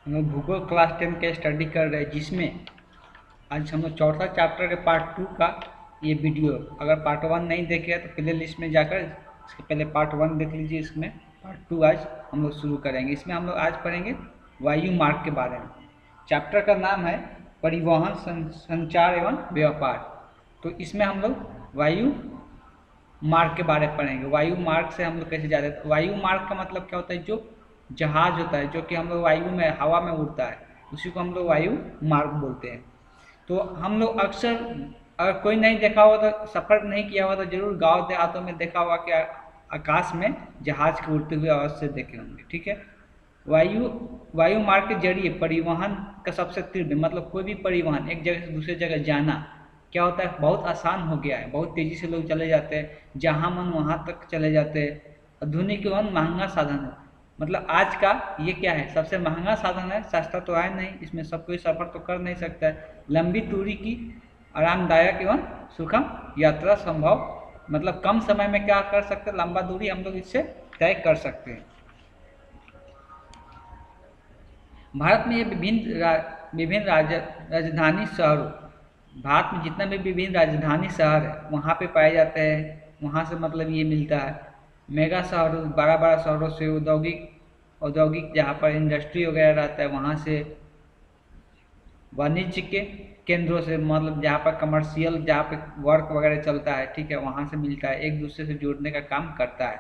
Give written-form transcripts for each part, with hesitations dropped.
हम लोग भूगोल क्लास 10 का स्टडी कर रहे हैं, जिसमें आज हम लोग चौथा चैप्टर के पार्ट 2 का ये वीडियो। अगर पार्ट 1 नहीं देखे तो प्ले लिस्ट में जाकर इसके पहले पार्ट 1 देख लीजिए। इसमें पार्ट 2 आज हम लोग शुरू करेंगे। इसमें हम लोग आज पढ़ेंगे वायु मार्ग के बारे में। चैप्टर का नाम है परिवहन, संचार एवं व्यापार। तो इसमें हम लोग वायु मार्ग के बारे में पढ़ेंगे। वायु मार्ग से हम लोग कैसे जाते हैं। वायु मार्ग का मतलब क्या होता है, जो जहाज होता है जो कि हम लोग वायु में हवा में उड़ता है, उसी को हम लोग वायु मार्ग बोलते हैं। तो हम लोग अक्सर, अगर कोई नहीं देखा हो तो, सफ़र नहीं किया हुआ तो जरूर गांव देहातों में देखा होगा कि आकाश में जहाज के उड़ते हुए अवश्य देखे होंगे। ठीक है। वायु वायु मार्ग के जरिए परिवहन का सबसे तीव्र, मतलब कोई भी परिवहन एक जगह से दूसरी जगह जाना क्या होता है, बहुत आसान हो गया है। बहुत तेज़ी से लोग चले जाते हैं, जहाँ मन वहाँ तक चले जाते हैं। आधुनिक एवं महंगा साधन है, मतलब आज का ये क्या है, सबसे महंगा साधन है। सस्ता तो है नहीं, इसमें सब कोई सफ़र तो कर नहीं सकता है। लंबी दूरी की आरामदायक एवं सुखम यात्रा संभव, मतलब कम समय में क्या कर सकते हैं, लंबा दूरी हम लोग इससे तय कर सकते हैं। भारत में ये विभिन्न राजधानी शहरों, भारत में जितना भी विभिन्न राजधानी शहर है वहाँ पे पाए जाते हैं। वहाँ से मतलब ये मिलता है। मेगा शहरों, बड़ा बड़ा शहरों से औद्योगिक जहाँ पर इंडस्ट्री वगैरह रहता है वहाँ से, वाणिज्य के केंद्रों से, मतलब जहाँ पर कमर्शियल, जहाँ पे वर्क वगैरह चलता है, ठीक है, वहाँ से मिलता है। एक दूसरे से जोड़ने का काम करता है।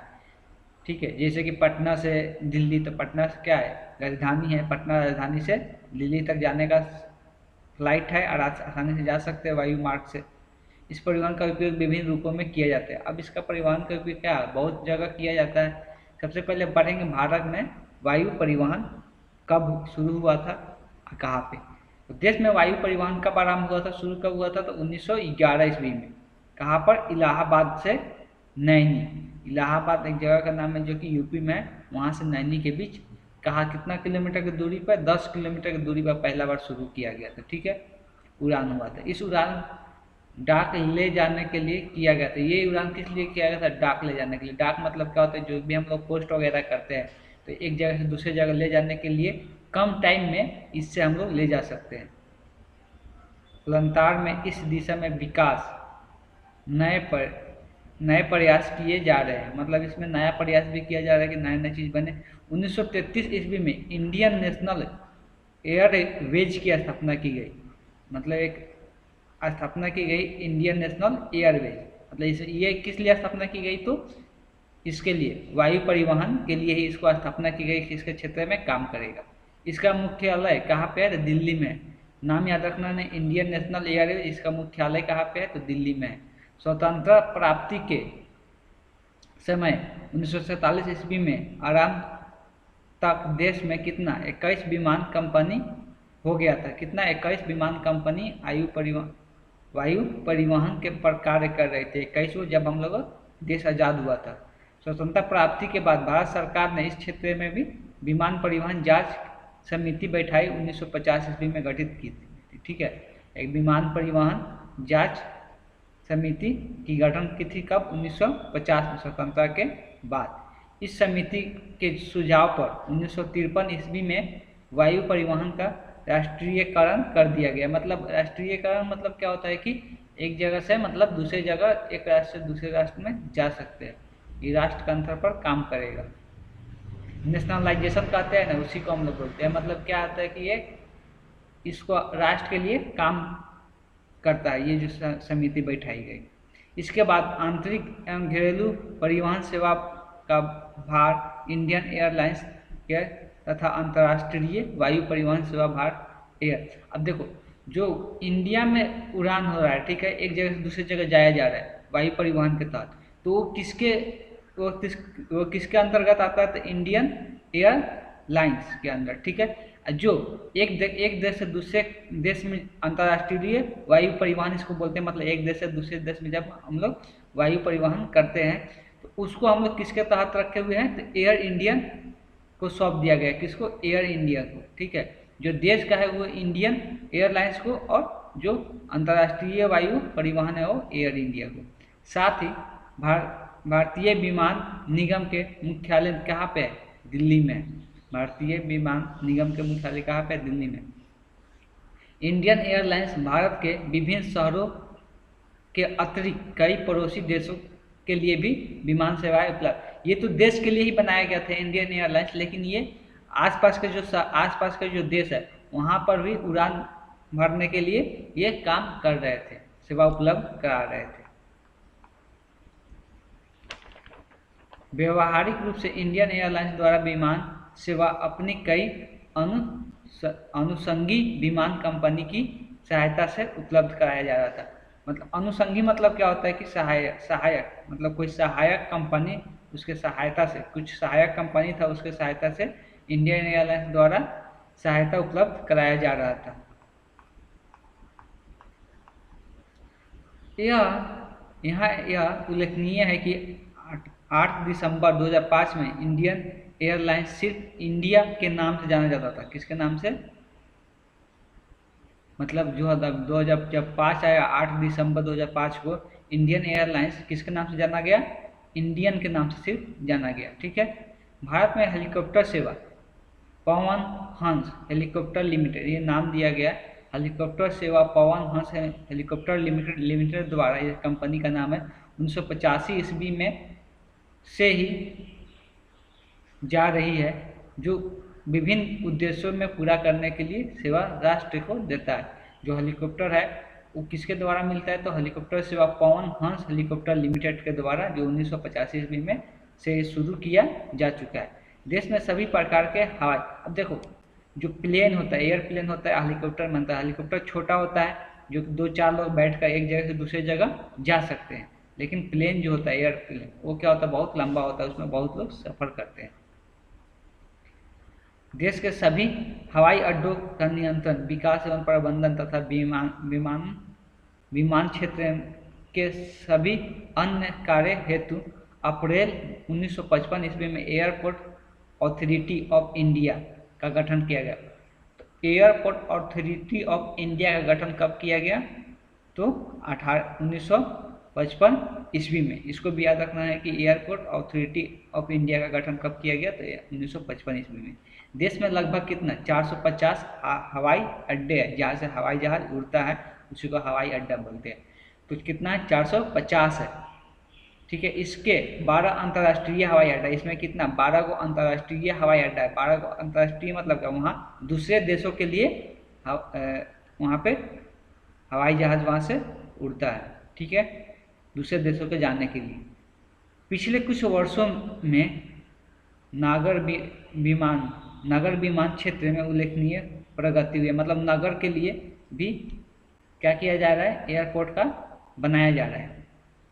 ठीक है। जैसे कि पटना से दिल्ली, तो पटना से क्या है, राजधानी है। पटना राजधानी से दिल्ली तक जाने का फ्लाइट है और आसानी से जा सकते हैं वायु मार्ग से। इस परिवहन का उपयोग विभिन्न रूपों में किया जाता है। अब इसका परिवहन का उपयोग क्या है, बहुत जगह किया जाता है। सबसे पहले पढ़ेंगे भारत में वायु परिवहन कब शुरू हुआ था और कहाँ पे। तो देश में वायु परिवहन कब आरंभ हुआ था, शुरू कब हुआ था, तो 1911 ईस्वी में। कहाँ पर, इलाहाबाद से नैनी। इलाहाबाद एक जगह का नाम है जो कि यूपी में है। वहाँ से नैनी के बीच, कहाँ कितना किलोमीटर की दूरी पर, 10 किलोमीटर की दूरी पर पहला बार शुरू किया गया था। ठीक है, उड़ान हुआ था। इस उड़ान डाक ले जाने के लिए किया गया था। ये उड़ान किस लिए किया गया था, डाक ले जाने के लिए। डाक मतलब क्या होता है, जो भी हम लोग पोस्ट वगैरह करते हैं तो एक जगह से दूसरे जगह ले जाने के लिए कम टाइम में इससे हम लोग ले जा सकते हैं। लगातार में इस दिशा में विकास, नए प्रयास किए जा रहे हैं। मतलब इसमें नया प्रयास भी किया जा रहा है कि नए नए चीज़ बने। 1933 ईस्वी में इंडियन नेशनल एयरवेज की स्थापना की गई। मतलब एक स्थापना की गई इंडियन नेशनल एयरवेज। मतलब ये किस लिए स्थापना की गई, तो इसके लिए वायु परिवहन के लिए ही इसको स्थापना की गई कि इसके क्षेत्र में काम करेगा। इसका मुख्यालय कहाँ पे है, तो दिल्ली में है। नाम याद रखना है, इंडियन नेशनल एयरवेज, इसका मुख्यालय कहाँ पे है, तो दिल्ली में है। स्वतंत्रता प्राप्ति के समय 1947 ईस्वी में आराम तक देश में कितना, 21 विमान कंपनी हो गया था। कितना, 21 विमान कंपनी वायु परिवहन के पर कार्य कर रहे थे। 21, जब हम लोग देश आज़ाद हुआ था। स्वतंत्रता प्राप्ति के बाद भारत सरकार ने इस क्षेत्र में भी विमान परिवहन जांच समिति बैठाई, 1950 ईस्वी में गठित की थी। ठीक है, एक विमान परिवहन जांच समिति की गठन की थी कब, 1950 में, स्वतंत्रता के बाद। इस समिति के सुझाव पर 1953 ईस्वी में वायु परिवहन का राष्ट्रीयकरण कर दिया गया। मतलब राष्ट्रीयकरण मतलब क्या होता है कि एक जगह से मतलब दूसरी जगह, एक राष्ट्र से दूसरे राष्ट्र में जा सकते हैं। ये राष्ट्रतंत्र पर काम करेगा। नेशनलाइजेशन कहते हैं ना, उसी को हम लोग बोलते हैं। मतलब क्या आता है कि ये इसको राष्ट्र के लिए काम करता है, ये जो समिति बैठाई गई। इसके बाद आंतरिक एवं घरेलू परिवहन सेवा का भार इंडियन एयरलाइंस के तथा अंतर्राष्ट्रीय वायु परिवहन सेवा भार एयर। अब देखो, जो इंडिया में उड़ान हो रहा है, ठीक है, एक जगह से दूसरी जगह जाया जा रहा है वायु परिवहन के तहत, तो वो किसके अंतर्गत आता है, तो इंडियन एयरलाइंस के अंदर। ठीक है, जो एक देश से दूसरे देश में अंतर्राष्ट्रीय वायु परिवहन इसको बोलते हैं। मतलब एक देश से दूसरे देश में जब हम लोग वायु परिवहन करते हैं तो उसको हम लोग किसके तहत रखे हुए हैं, तो एयर इंडियन को सौंप दिया गया। किसको, एयर इंडिया को। ठीक है, जो देश का है वो इंडियन एयरलाइंस को, और जो अंतर्राष्ट्रीय वायु परिवहन है वो एयर इंडिया को। साथ ही भारतीय विमान निगम के मुख्यालय कहाँ पे है, दिल्ली में। भारतीय विमान निगम के मुख्यालय कहाँ पे? दिल्ली में। इंडियन एयरलाइंस भारत के विभिन्न शहरों के अतिरिक्त कई पड़ोसी देशों के लिए भी विमान सेवाएं उपलब्ध। ये तो देश के लिए ही बनाया गया था इंडियन एयरलाइंस, लेकिन ये आसपास के जो देश है वहाँ पर भी उड़ान भरने के लिए ये काम कर रहे थे, सेवा उपलब्ध करा रहे थे। व्यवहारिक रूप से इंडियन एयरलाइंस द्वारा विमान सेवा अपनी कई अनुषंगी विमान कंपनी की सहायता से उपलब्ध कराया जा रहा था। मतलब अनुषंगी मतलब क्या होता है कि सहायक मतलब कोई सहायक कंपनी उसके सहायता से, कुछ सहायक कंपनी था उसके सहायता से इंडियन एयरलाइंस द्वारा सहायता उपलब्ध कराया जा रहा था। यह उल्लेखनीय है कि 8 दिसंबर 2005 में इंडियन एयरलाइंस सिर्फ इंडिया के नाम से जाना जाता था। किसके नाम से? मतलब जो जब 5 आया 8 दिसंबर 2005 को इंडियन एयरलाइंस किसके नाम से जाना गया? इंडियन के नाम से सिर्फ जाना गया। ठीक है। भारत में हेलीकॉप्टर सेवा पवन हंस हेलीकॉप्टर लिमिटेड, ये नाम दिया गया हेलीकॉप्टर सेवा पवन हंस हेलीकॉप्टर लिमिटेड द्वारा, ये कंपनी का नाम है। 1985 ईस्वी में से ही जा रही है, जो विभिन्न उद्देश्यों में पूरा करने के लिए सेवा राष्ट्र को देता है। जो हेलीकॉप्टर है वो किसके द्वारा मिलता है? तो हेलीकॉप्टर सेवा पवन हंस हेलीकॉप्टर लिमिटेड के द्वारा, जो 1985 ईस्वी में से शुरू किया जा चुका है। देश में सभी प्रकार के हवाई, अब देखो जो प्लेन होता है, एयरप्लेन होता है, हेलीकॉप्टर बनता है। हेलीकॉप्टर छोटा होता है जो 2-4 लोग बैठकर एक जगह से दूसरी जगह जा सकते हैं, लेकिन प्लेन जो होता है एयरप्लेन वो क्या होता है? बहुत लंबा होता है, उसमें बहुत लोग सफर करते हैं। देश के सभी हवाई अड्डों का नियंत्रण, विकास एवं प्रबंधन तथा विमान क्षेत्र के सभी अन्य कार्य हेतु अप्रैल 1955 ईस्वी में एयरपोर्ट अथॉरिटी ऑफ इंडिया का गठन किया गया। तो एयरपोर्ट अथॉरिटी ऑफ इंडिया का गठन कब किया गया? तो 1955 ईस्वी में। इसको भी याद रखना है कि एयरपोर्ट अथॉरिटी ऑफ इंडिया का गठन कब किया गया? तो 1955 ईस्वी में। देश में लगभग कितना? 450 हवाई अड्डे हैं, जहाँ से हवाई जहाज उड़ता है उसी को हवाई अड्डा बोलते हैं। तो कितना है? 450 है। ठीक है। इसके 12 अंतर्राष्ट्रीय हवाई अड्डा, इसमें कितना? 12 को अंतर्राष्ट्रीय हवाई अड्डा है। 12 को अंतर्राष्ट्रीय मतलब क्या? वहाँ दूसरे देशों के लिए वहाँ पे हवाई जहाज वहाँ से उड़ता है। ठीक है, दूसरे देशों के जाने के लिए। पिछले कुछ वर्षों में नगर विमान क्षेत्र में उल्लेखनीय प्रगति हुई है। मतलब नगर के लिए भी क्या किया जा रहा है? एयरपोर्ट का बनाया जा रहा है।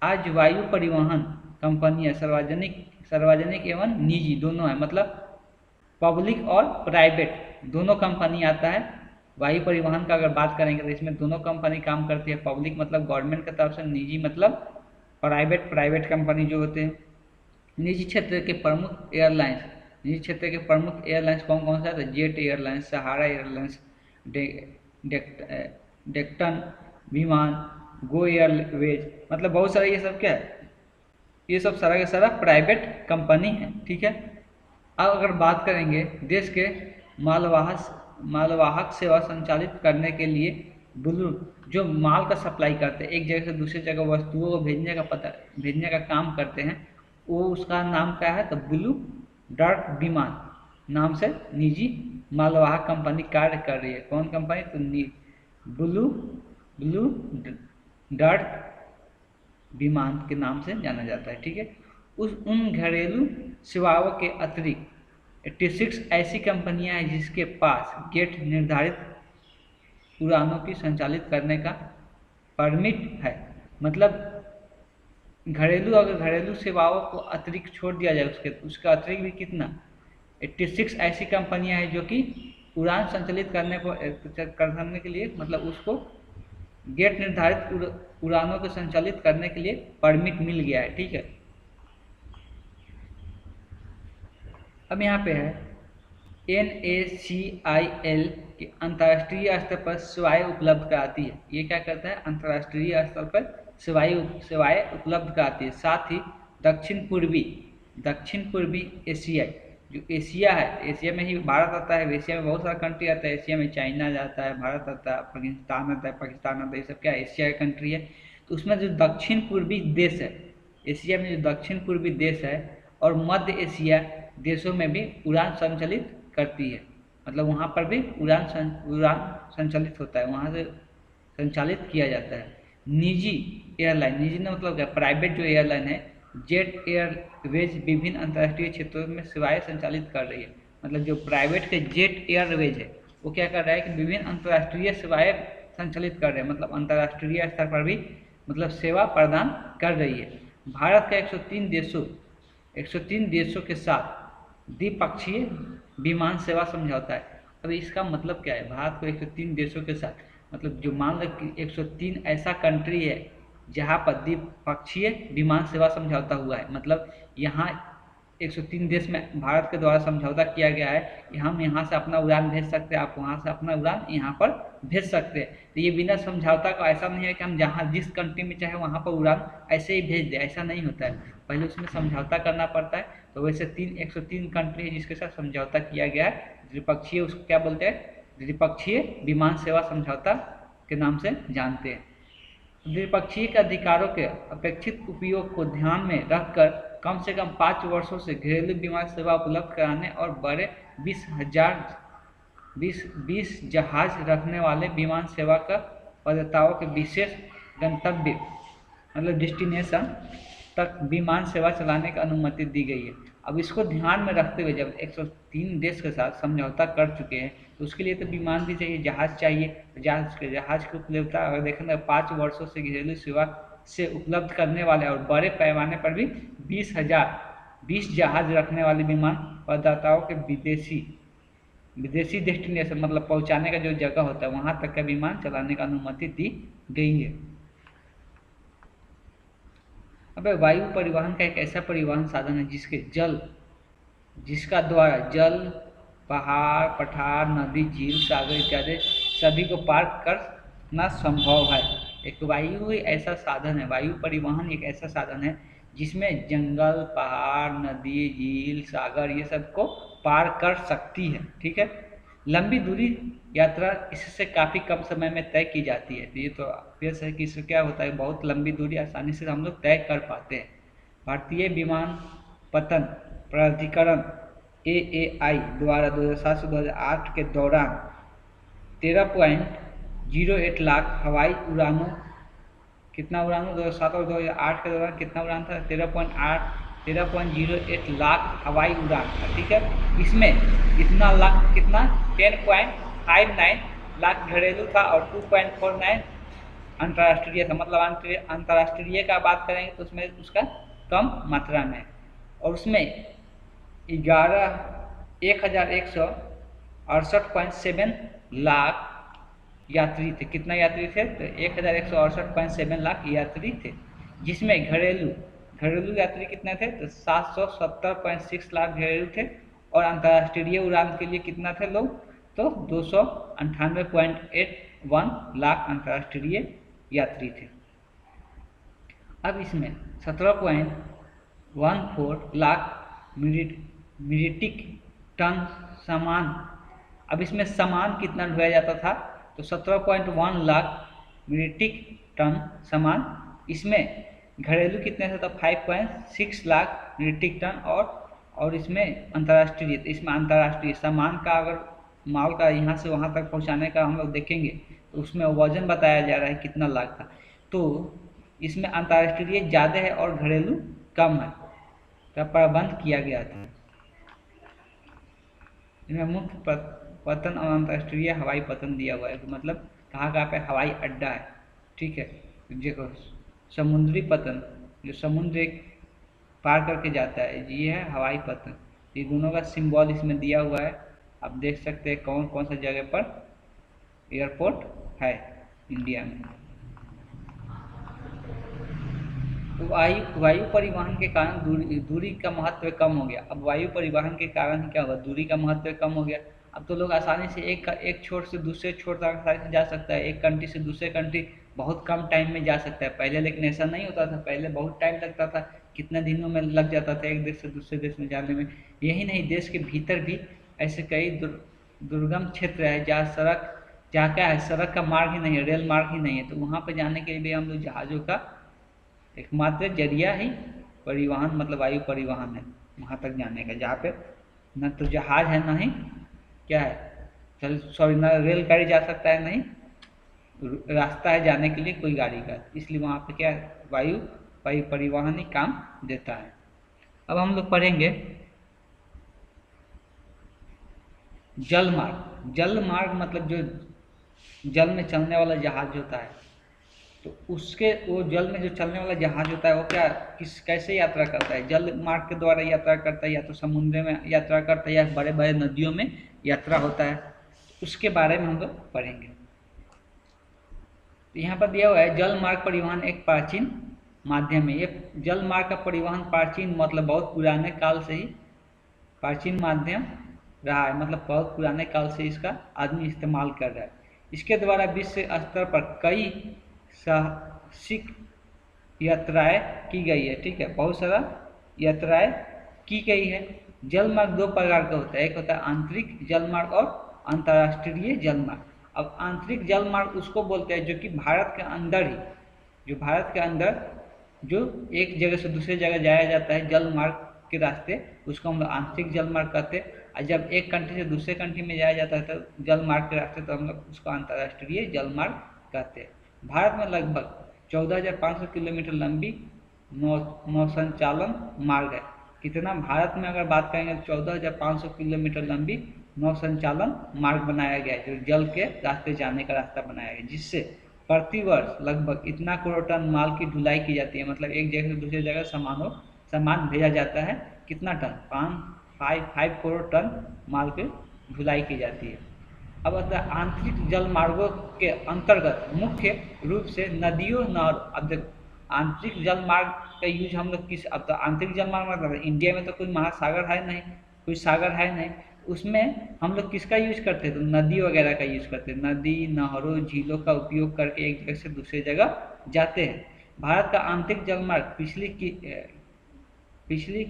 आज वायु परिवहन कंपनियां सार्वजनिक एवं निजी दोनों है, मतलब पब्लिक और प्राइवेट दोनों कंपनी आता है। वायु परिवहन का अगर बात करेंगे तो इसमें दोनों कंपनी काम करती है। पब्लिक मतलब गवर्नमेंट की तरफ से, निजी मतलब प्राइवेट कंपनी जो होते हैं। निजी क्षेत्र के प्रमुख एयरलाइंस कौन कौन सा है? जेट एयरलाइंस, सहारा एयरलाइंस, डेक्कन विमान, गो एयरवेज, मतलब बहुत सारा ये सब क्या है? ये सब सारा का सारा प्राइवेट कंपनी है। ठीक है। अब अगर बात करेंगे देश के मालवाहक सेवा संचालित करने के लिए जो माल का सप्लाई करते हैं, एक जगह से दूसरी जगह वस्तुओं को भेजने का काम करते हैं, वो उसका नाम क्या है? तो ब्लू डार्ट विमान नाम से निजी मालवाहक कंपनी कार्य कर रही है। कौन कंपनी? तो ब्लू डार्ट विमान के नाम से जाना जाता है। ठीक है। उन घरेलू सेवाओं के अतिरिक्त 86 ऐसी कंपनियां हैं जिसके पास गेट निर्धारित उड़ानों की संचालित करने का परमिट है। मतलब अगर घरेलू सेवाओं को अतिरिक्त छोड़ दिया जाए, उसका अतिरिक्त भी कितना? 86 ऐसी कंपनियां हैं जो कि उड़ान संचालित करने के लिए, मतलब उसको गेट निर्धारित उड़ानों को संचालित करने के लिए परमिट मिल गया है। ठीक है। अब यहाँ पे है NACIL की अंतर्राष्ट्रीय स्तर पर सेवाएं उपलब्ध कराती है। ये क्या करता है? अंतर्राष्ट्रीय स्तर पर सेवाएं उपलब्ध कराती है। साथ ही दक्षिण पूर्वी एशियाई जो एशिया है, एशिया में ही भारत आता है, एशिया में बहुत सारा कंट्री आता है, एशिया में चाइना जाता है, भारत आता है, अफगानिस्तान आता है, पाकिस्तान आता है, ये सब क्या एशिया का कंट्री है। तो उसमें जो दक्षिण पूर्वी देश है, एशिया में जो दक्षिण पूर्वी देश है और मध्य एशिया देशों में भी उड़ान संचालित करती है। मतलब वहाँ पर भी उड़ान संचालित होता है, वहाँ से संचालित किया जाता है। निजी एयरलाइन, निजी ने मतलब क्या, प्राइवेट जो एयरलाइन है, जेट एयरवेज विभिन्न अंतर्राष्ट्रीय क्षेत्रों में सेवाएं संचालित कर रही है। मतलब जो प्राइवेट के जेट एयरवेज है वो क्या कर रहा है कि विभिन्न अंतर्राष्ट्रीय सेवाएं संचालित कर रहे हैं, मतलब अंतर्राष्ट्रीय स्तर पर भी मतलब सेवा प्रदान कर रही है। भारत का 103 देशों के साथ द्विपक्षीय विमान सेवा समझौता है। अब इसका मतलब क्या है, भारत को 103 देशों के साथ, मतलब जो मान लो कि 103 ऐसा कंट्री है जहाँ पर द्विपक्षीय विमान सेवा समझौता हुआ है। मतलब यहाँ 103 देश में भारत के द्वारा समझौता किया गया है कि हम यहाँ से अपना उड़ान भेज सकते हैं, आप वहाँ से अपना उड़ान यहाँ पर भेज सकते हैं। तो ये बिना समझौता का ऐसा नहीं है कि हम जहाँ जिस कंट्री में चाहे वहाँ पर उड़ान ऐसे ही भेज दें, ऐसा नहीं होता है, पहले उसमें समझौता करना पड़ता है। तो वैसे 103 कंट्री है जिसके साथ समझौता किया गया है द्विपक्षीय, उसको क्या बोलते हैं, द्विपक्षीय विमान सेवा समझौता के नाम से जानते हैं। द्विपक्षीय के अधिकारों के अपेक्षित उपयोग को ध्यान में रखकर कम से कम 5 वर्षों से घरेलू विमान सेवा उपलब्ध कराने और बड़े 20 जहाज रखने वाले विमान सेवा का प्रदाताओं के विशेष गंतव्य मतलब डेस्टिनेशन तक विमान सेवा चलाने की अनुमति दी गई है। अब इसको ध्यान में रखते हुए जब 103 देश के साथ समझौता कर चुके हैं तो उसके लिए तो विमान भी चाहिए, जहाज चाहिए। जहाज की उपलब्धता अगर देखें तो 5 वर्षों से घरेलू सेवा से उपलब्ध करने वाले और बड़े पैमाने पर भी 20 जहाज रखने वाले विमान प्रदाताओं के विदेशी डेस्टिनेशन मतलब पहुंचाने का जो जगह होता है वहां तक का विमान चलाने का अनुमति दी गई है। अब वायु परिवहन का एक ऐसा परिवहन साधन है जिसका द्वारा जल, पहाड़, पठार, नदी, झील, सागर इत्यादि सभी को पार करना संभव है। एक वायु ऐसा साधन है, वायु परिवहन एक ऐसा साधन है जिसमें जंगल, पहाड़, नदी, झील, सागर ये सब को पार कर सकती है। ठीक है, लंबी दूरी यात्रा इससे काफ़ी कम समय में तय की जाती है। तो ये तो ऑब्वियस है कि इससे क्या होता है, बहुत लंबी दूरी आसानी से हम लोग तय कर पाते हैं। भारतीय विमानपत्तन प्राधिकरण AAI द्वारा 2007 से 2008 के दौरान 13.08 लाख हवाई उड़ानों, कितना उड़ानों 2007 और 2008 के दौरान कितना उड़ान था, 13.08 लाख हवाई उड़ान था। ठीक है, इसमें इतना लाख कितना 10.59 लाख घरेलू था और 2.49 अंतर्राष्ट्रीय था। मतलब अंतर्राष्ट्रीय का बात करेंगे तो उसमें उसका कम मात्रा में, और उसमें 1168.7 लाख यात्री थे। कितना यात्री थे, तो 1168.7 लाख यात्री थे, जिसमें घरेलू यात्री कितने थे, तो 770.6 लाख घरेलू थे, और अंतर्राष्ट्रीय उड़ान के लिए कितना थे लोग, तो 298.81 लाख अंतर्राष्ट्रीय यात्री थे। अब इसमें 17.14 लाख मीट्रिक टन सामान, अब इसमें सामान कितना ढोया जाता था, तो 17.1 लाख मीट्रिक टन सामान। इसमें घरेलू कितने थे, तो 5.6 लाख मीट्रिक टन, और इसमें अंतर्राष्ट्रीय, तो इसमें अंतर्राष्ट्रीय सामान का अगर माल का यहाँ से वहाँ तक पहुँचाने का हम लोग देखेंगे तो उसमें वजन बताया जा रहा है कितना लाख था। तो इसमें अंतर्राष्ट्रीय ज़्यादा है और घरेलू कम है, का प्रबंध किया गया था। इसमें मुख्य पतन और अंतर्राष्ट्रीय हवाई पतन दिया हुआ है, मतलब कहाँ कहाँ पे हवाई अड्डा है। ठीक है, देखो समुद्री पतन जो समुद्र पार करके जाता है, ये है हवाई पतन। ये दोनों का सिंबल इसमें दिया हुआ है, आप देख सकते हैं कौन कौन सा जगह पर एयरपोर्ट है इंडिया में। तो वायु परिवहन के कारण दूरी का महत्व कम हो गया। अब वायु परिवहन के कारण क्या हुआ, दूरी का महत्व कम हो गया। अब तो लोग आसानी से एक छोर से दूसरे छोर तक आसानी से जा सकता है, एक कंट्री से दूसरे कंट्री बहुत कम टाइम में जा सकता है। पहले लेकिन ऐसा नहीं होता था, पहले बहुत टाइम लगता था कितने दिनों में लग जाता था एक देश से दूसरे देश में जाने में। यही नहीं, देश के भीतर भी ऐसे कई दुर्गम क्षेत्र है जहाँ क्या है, सड़क का मार्ग ही नहीं है, रेल मार्ग ही नहीं है, तो वहाँ पर जाने के लिए हम लोग जहाज़ों का एकमात्र जरिया ही परिवहन मतलब वायु परिवहन है वहाँ तक जाने का, जहाँ पे न तो जहाज है ना ही क्या है, चल सॉरी, ना रेलगाड़ी जा सकता है, नहीं रास्ता है जाने के लिए कोई गाड़ी का, इसलिए वहाँ पे क्या है, वायु परिवहन ही काम देता है। अब हम लोग पढ़ेंगे जल मार्ग। जल मार्ग मतलब जो जल में चलने वाला जहाज होता है, तो उसके वो जल में जो चलने वाला जहाज होता है वो क्या कैसे यात्रा करता है, जल मार्ग के द्वारा यात्रा करता है, या तो समुद्र में यात्रा करता है, या बड़े बड़े नदियों में यात्रा होता है, उसके बारे में हम लोग पढ़ेंगे। तो यहाँ पर दिया हुआ है जल मार्ग परिवहन एक प्राचीन माध्यम है। ये जल मार्ग का परिवहन प्राचीन मतलब बहुत पुराने काल से ही प्राचीन माध्यम रहा है, मतलब बहुत पुराने काल से इसका आदमी इस्तेमाल कर रहा है। इसके द्वारा विश्व स्तर पर कई साहसिक यात्राएं की गई है, ठीक है, बहुत सारा यात्राएं की गई है। जल मार्ग दो प्रकार का होता है, एक होता है आंतरिक जल मार्ग और अंतर्राष्ट्रीय जल मार्ग। अब आंतरिक जल मार्ग उसको बोलते हैं जो कि भारत के अंदर ही, जो भारत के अंदर जो एक जगह से दूसरी जगह जाया जाता है जल मार्ग के रास्ते, उसको हम लोग आंतरिक जल मार्ग कहते हैं। और जब एक कंट्री से दूसरे कंट्री में जाया जाता है तो जल मार्ग के रास्ते, तो हम लोग उसको अंतर्राष्ट्रीय जल मार्ग कहते हैं। भारत में लगभग 14,500 किलोमीटर लंबी नौ संचालन मार्ग है। कितना, भारत में अगर बात करेंगे तो 14,500 किलोमीटर लंबी नौ संचालन मार्ग बनाया गया है, जो जल के रास्ते जाने का रास्ता बनाया गया, जिससे प्रतिवर्ष लगभग इतना करोड़ टन माल की ढुलाई की जाती है, मतलब एक जगह से दूसरी जगह सामान भेजा जाता है, कितना टन, 5 करोड़ टन माल की ढुलाई की जाती है। अब आंतरिक जल मार्गों के अंतर्गत मुख्य रूप से नदियों, नहर, अब आंतरिक जल मार्ग का यूज हम लोग किस, अब तो आंतरिक जल मार्ग मतलब इंडिया में तो कोई महासागर है नहीं, कोई सागर है नहीं, उसमें हम लोग किसका यूज करते हैं, तो नदी वगैरह का यूज करते हैं, नदी नहरों झीलों का उपयोग करके एक जगह से दूसरी जगह जाते हैं। भारत का आंतरिक जल मार्ग पिछली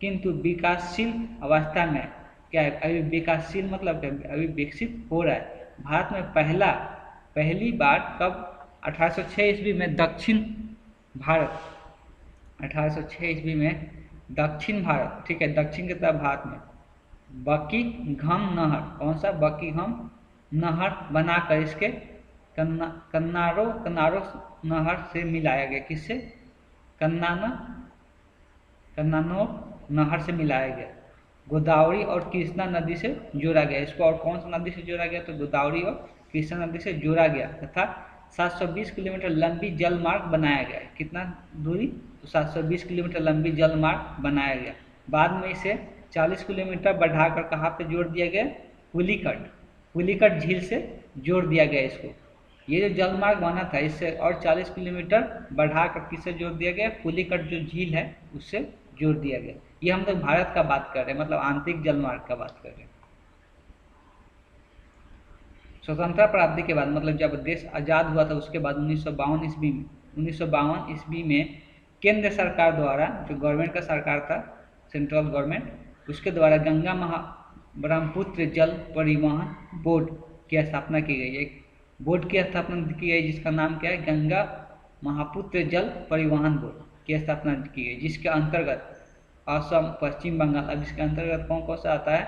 किंतु विकासशील अवस्था में क्या है, अभी विकासशील मतलब क्या, अभी विकसित हो रहा है। भारत में पहली बार कब, 1806 ईस्वी में दक्षिण भारत, 1806 ईस्वी में दक्षिण भारत, ठीक है, दक्षिण की तरफ भारत में बकीघम नहर, कौन सा, बकीघम नहर बनाकर इसके कन्नारो नहर से मिलाया गया, किससे, कन्नानो नहर से मिलाया गया। गोदावरी और कृष्णा नदी से जोड़ा गया, इसको और कौन सा नदी से जोड़ा गया, तो गोदावरी और कृष्णा नदी से जोड़ा गया, तथा 720 किलोमीटर लंबी जल मार्ग बनाया गया। कितना दूरी, तो 720 किलोमीटर लंबी जल मार्ग बनाया गया। बाद में इसे 40 किलोमीटर बढ़ाकर कहाँ पे जोड़ दिया गया, पुलिकट झील से जोड़ दिया गया इसको। ये जो जल मार्ग बना था इससे और 40 किलोमीटर बढ़ाकर किससे जोड़ दिया गया, पुलिकट जो झील है उससे जोड़ दिया गया। ये हम लोग भारत का बात कर रहे हैं, मतलब आंतरिक जल मार्ग का बात कर रहे हैं। स्वतंत्रता प्राप्ति के बाद, मतलब जब देश आज़ाद हुआ था उसके बाद 1952 ईस्वी में केंद्र सरकार द्वारा, जो गवर्नमेंट का सरकार था, सेंट्रल गवर्नमेंट, उसके द्वारा गंगा ब्रह्मपुत्र जल परिवहन बोर्ड की स्थापना की गई। एक बोर्ड की स्थापना की गई जिसका नाम क्या है, गंगा महापुत्र जल परिवहन बोर्ड की स्थापना की गई, जिसके अंतर्गत असम, पश्चिम बंगाल, अब इसके अंतर्गत कौन कौन सा आता है,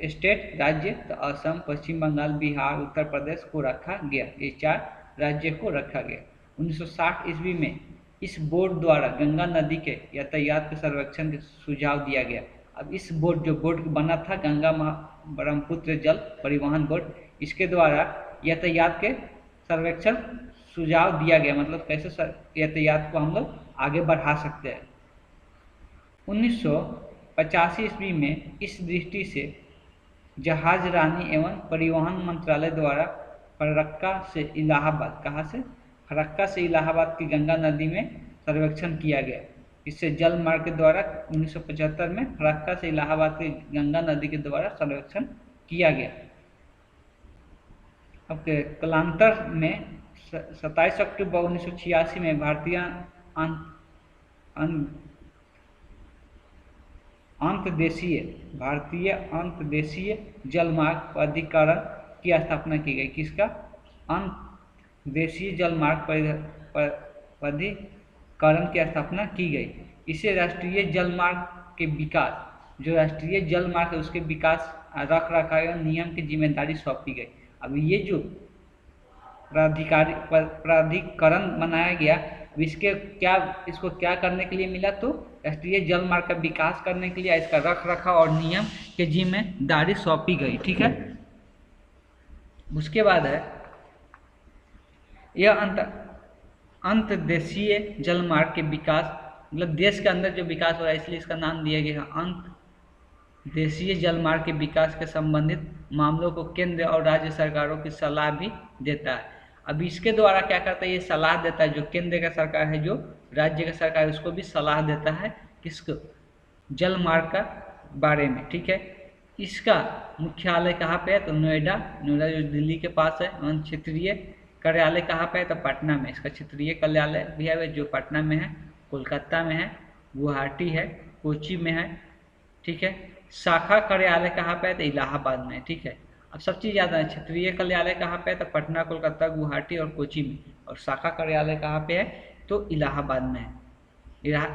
स्टेट राज्य, तो असम, पश्चिम बंगाल, बिहार, उत्तर प्रदेश को रखा गया, ये 4 राज्य को रखा गया। 1960 ईस्वी में इस बोर्ड द्वारा गंगा नदी के यातायात के सर्वेक्षण के सुझाव दिया गया। अब इस जो बोर्ड बना था गंगा ब्रह्मपुत्र जल परिवहन बोर्ड, इसके द्वारा यातायात के सर्वेक्षण सुझाव दिया गया, मतलब कैसे यातायात को हम लोग आगे बढ़ा सकते हैं। 1985 ईस्वी में इस दृष्टि से जहाज रानी एवं परिवहन मंत्रालय द्वारा फरक्का से इलाहाबाद, कहाँ से, फरक्का से इलाहाबाद की गंगा नदी में सर्वेक्षण किया गया। इससे जल मार्ग के द्वारा 1975 में फरक्का से इलाहाबाद की गंगा नदी के द्वारा सर्वेक्षण किया गया। अब कालांतर में 27 अक्टूबर 1986 में भारतीय अं- अंतर्देशीय भारतीय अंतर्देशीय जलमार्ग प्राधिकरण की स्थापना की गई। किसका? अंतर्देशीय जलमार्ग प्राधिकरण की स्थापना की गई। इसे राष्ट्रीय जलमार्ग के विकास, जो राष्ट्रीय जलमार्ग है उसके विकास, रख रखाव एवं नियम की जिम्मेदारी सौंपी गई। अब ये जो प्राधिकरण बनाया गया, इसको क्या करने के लिए मिला? तो राष्ट्रीय जल मार्ग का विकास करने के लिए, इसका रख रखाव और नियम की जिम्मेदारी सौंपी गई। ठीक है। उसके बाद है यह अंतर्देशीय जल मार्ग के विकास, मतलब देश के अंदर जो विकास हो रहा है, इसलिए इसका नाम दिया गया अंतर्देशीय जल मार्ग के विकास के संबंधित मामलों को केंद्र और राज्य सरकारों की सलाह भी देता है। अब इसके द्वारा क्या करता है? ये सलाह देता है, जो केंद्र का सरकार है, जो राज्य का सरकार है, उसको भी सलाह देता है किसको? जल मार्ग का बारे में। ठीक है। इसका मुख्यालय कहाँ पे है? तो नोएडा जो दिल्ली के पास है। और क्षेत्रीय कार्यालय कहाँ पे है? तो पटना में। इसका क्षेत्रीय कार्यालय भी है जो पटना में है, कोलकाता में है, गुवाहाटी है, कोची में है। ठीक है। शाखा कार्यालय कहाँ पे है? तो इलाहाबाद में। ठीक है। अब सब चीज़ याद है। क्षेत्रीय कार्यालय कहाँ पे है? तो पटना, कोलकाता, गुवाहाटी और कोची में। और शाखा कार्यालय कहाँ पे है? तो इलाहाबाद में है।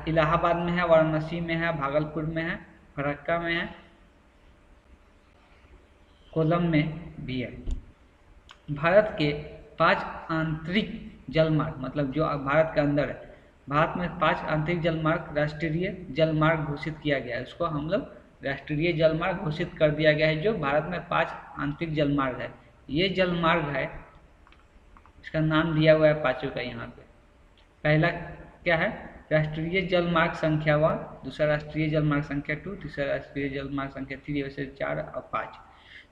इलाहाबाद में है, वाराणसी में है, भागलपुर में है, फरक्का में है, कोलम में भी है। भारत के 5 आंतरिक जलमार्ग, मतलब जो भारत के अंदर है, भारत में 5 आंतरिक जलमार्ग राष्ट्रीय जलमार्ग घोषित किया गया है। उसको हम लोग राष्ट्रीय जलमार्ग घोषित कर दिया गया है, जो भारत में 5 आंतरिक जलमार्ग है। ये जलमार्ग है, इसका नाम दिया हुआ है पांचों का यहाँ पे। पहला क्या है? राष्ट्रीय जलमार्ग संख्या 1, दूसरा राष्ट्रीय जलमार्ग संख्या 2, तीसरा राष्ट्रीय जलमार्ग संख्या 3, वैसे 4 और 5।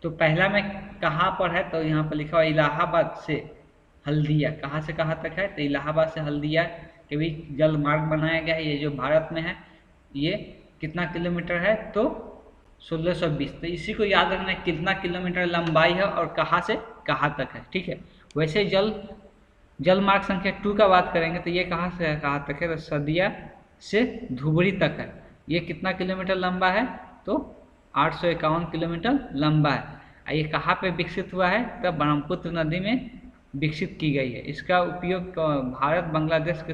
तो पहला में कहाँ पर है? तो यहाँ पर लिखा हुआ इलाहाबाद से हल्दिया। कहाँ से कहाँ तक है? तो इलाहाबाद से हल्दिया के बीच जल मार्ग बनाया गया है। ये जो भारत में है, ये कितना किलोमीटर है? तो 1620। तो इसी को याद रखना है, कितना किलोमीटर लंबाई है और कहाँ से कहाँ तक है। ठीक है। वैसे जल मार्ग संख्या 2 का बात करेंगे तो ये कहाँ से कहाँ तक है? तो सदिया से धुबरी तक है। ये कितना किलोमीटर लंबा है? तो 851 किलोमीटर लंबा है। ये कहाँ पे विकसित हुआ है? तब ब्रह्मपुत्र नदी में विकसित की गई है। इसका उपयोग भारत बांग्लादेश के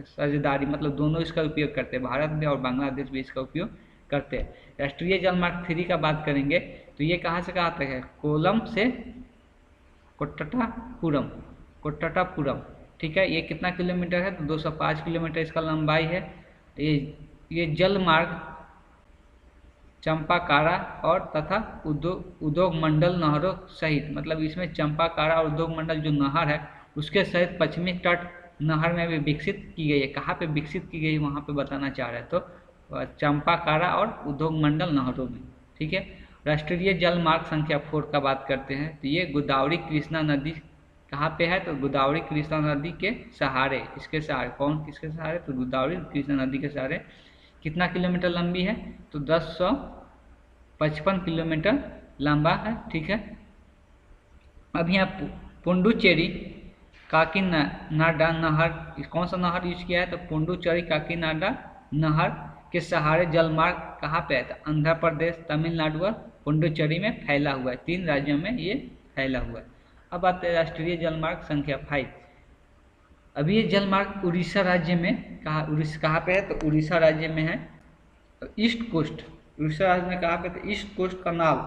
साझेदारी, मतलब दोनों इसका उपयोग करते हैं, भारत भी और बांग्लादेश भी इसका उपयोग करते हैं। राष्ट्रीय जलमार्ग 3 का बात करेंगे तो ये कहाँ से कहाँ तक है? कोलम से कोट्टापुरम। ठीक है। ये कितना किलोमीटर है? तो 205 किलोमीटर इसका लंबाई है। ये जल मार्ग चंपाकारा और तथा उद्योग मंडल नहरों सहित, मतलब इसमें चंपाकारा और उद्योग मंडल जो नहर है उसके सहित पश्चिमी तट नहर में भी विकसित की गई है। कहाँ पे विकसित की गई वहाँ पे बताना चाह रहे हैं, तो चंपाकारा और उद्योग मंडल नहरों में। ठीक है। राष्ट्रीय जल मार्ग संख्या 4 का बात करते हैं तो ये गोदावरी कृष्णा नदी कहाँ पे है? तो गोदावरी कृष्णा नदी के सहारे, इसके सहारे, कौन किसके सहारे? तो गोदावरी कृष्णा नदी के सहारे। कितना किलोमीटर लंबी है? तो 1055 किलोमीटर लंबा है। ठीक है। अब यहाँ पुडुचेरी काकीनाडा नहर, कौन सा नहर यूज किया है? तो पुडुचेरी काकीनाडा नहर के सहारे जलमार्ग कहाँ पे है? तो आंध्र प्रदेश, तमिलनाडु और पुडुचेरी में फैला हुआ है। 3 राज्यों में ये फैला हुआ है। अब आते हैं राष्ट्रीय जलमार्ग संख्या 5। अभी ये जलमार्ग उड़ीसा राज्य में कहाँ पे है? तो उड़ीसा राज्य में है, ईस्ट कोस्ट। उड़ीसा राज्य में कहाँ पे? तो ईस्ट कोस्ट कनाल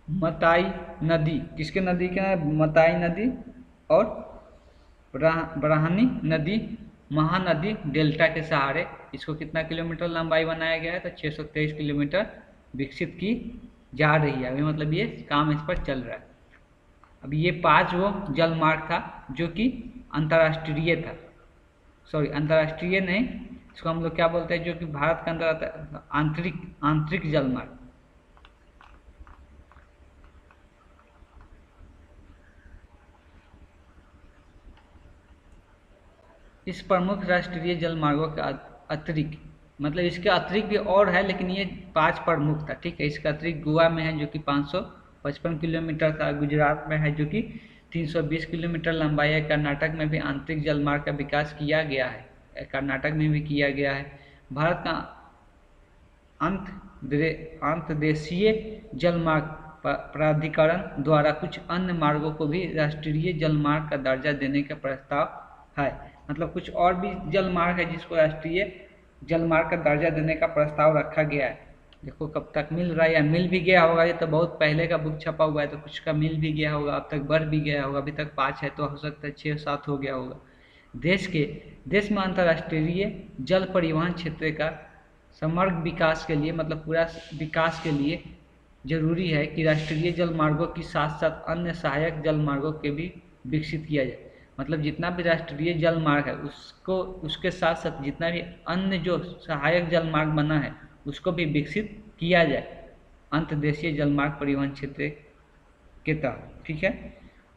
मताई नदी, किसके नदी के है? मताई नदी और ब्राह्मणी नदी महानदी डेल्टा के सहारे। इसको कितना किलोमीटर लंबाई बनाया गया है? तो 623 किलोमीटर विकसित की जा रही है अभी, मतलब ये काम इस पर चल रहा है। अब ये 5 वो जल मार्ग था जो कि अंतर्राष्ट्रीय था, सॉरी अंतर्राष्ट्रीय नहीं, इसको हम लोग क्या बोलते हैं, जो कि भारत के अंदर आता है, आंतरिक जल मार्ग। इस प्रमुख राष्ट्रीय जल मार्गों के अतिरिक्त, मतलब इसके अतिरिक्त भी और है, लेकिन ये 5 प्रमुख था। ठीक है। इसके अतिरिक्त गोवा में है जो कि 555 किलोमीटर का, गुजरात में है जो कि 320 किलोमीटर लंबाई है, कर्नाटक में भी आंतरिक जलमार्ग का विकास किया गया है। कर्नाटक में भी किया गया है। भारत का अंतर्देशीय जलमार्ग प्राधिकरण द्वारा कुछ अन्य मार्गों को भी राष्ट्रीय जलमार्ग का दर्जा देने का प्रस्ताव है। मतलब कुछ और भी जलमार्ग है जिसको राष्ट्रीय जलमार्ग का दर्जा देने का प्रस्ताव रखा गया है। देखो कब तक मिल रहा है, या मिल भी गया होगा, ये तो बहुत पहले का बुक छपा हुआ है, तो कुछ का मिल भी गया होगा, अब तक बढ़ भी गया होगा, अभी तक 5 है तो हो सकता है 6-7 हो गया होगा। देश में अंतर्राष्ट्रीय जल परिवहन क्षेत्र का समग्र विकास के लिए, मतलब पूरा विकास के लिए जरूरी है कि राष्ट्रीय जल मार्गों के साथ साथ अन्य सहायक जल मार्गों के भी विकसित किया जाए। मतलब जितना भी राष्ट्रीय जल मार्ग है उसको, उसके साथ साथ जितना भी अन्य जो सहायक जल मार्ग बना है उसको भी विकसित किया जाए अंतर्देशीय जल मार्ग परिवहन क्षेत्र के तहत। ठीक है,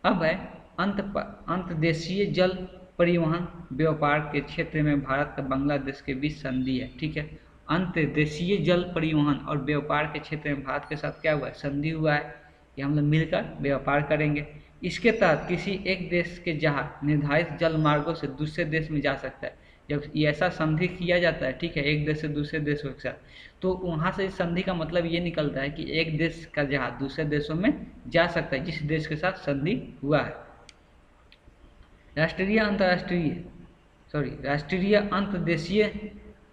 अब है अंतर्देशीय जल परिवहन व्यापार के क्षेत्र में भारत का बांग्लादेश के बीच संधि है। ठीक है, अंतर्देशीय जल परिवहन और व्यापार के क्षेत्र में भारत के साथ क्या हुआ है, संधि हुआ है, कि हम लोग मिलकर व्यापार करेंगे। इसके तहत किसी एक देश के जहाज निर्धारित जल मार्गों से दूसरे देश में जा सकता है। जब ये ऐसा संधि किया जाता है, ठीक है, एक देश से दूसरे देशों के साथ, तो वहाँ से इस संधि का मतलब ये निकलता है कि एक देश का जहाज दूसरे देशों में जा सकता है जिस देश के साथ संधि हुआ है। राष्ट्रीय अंतर्देशीय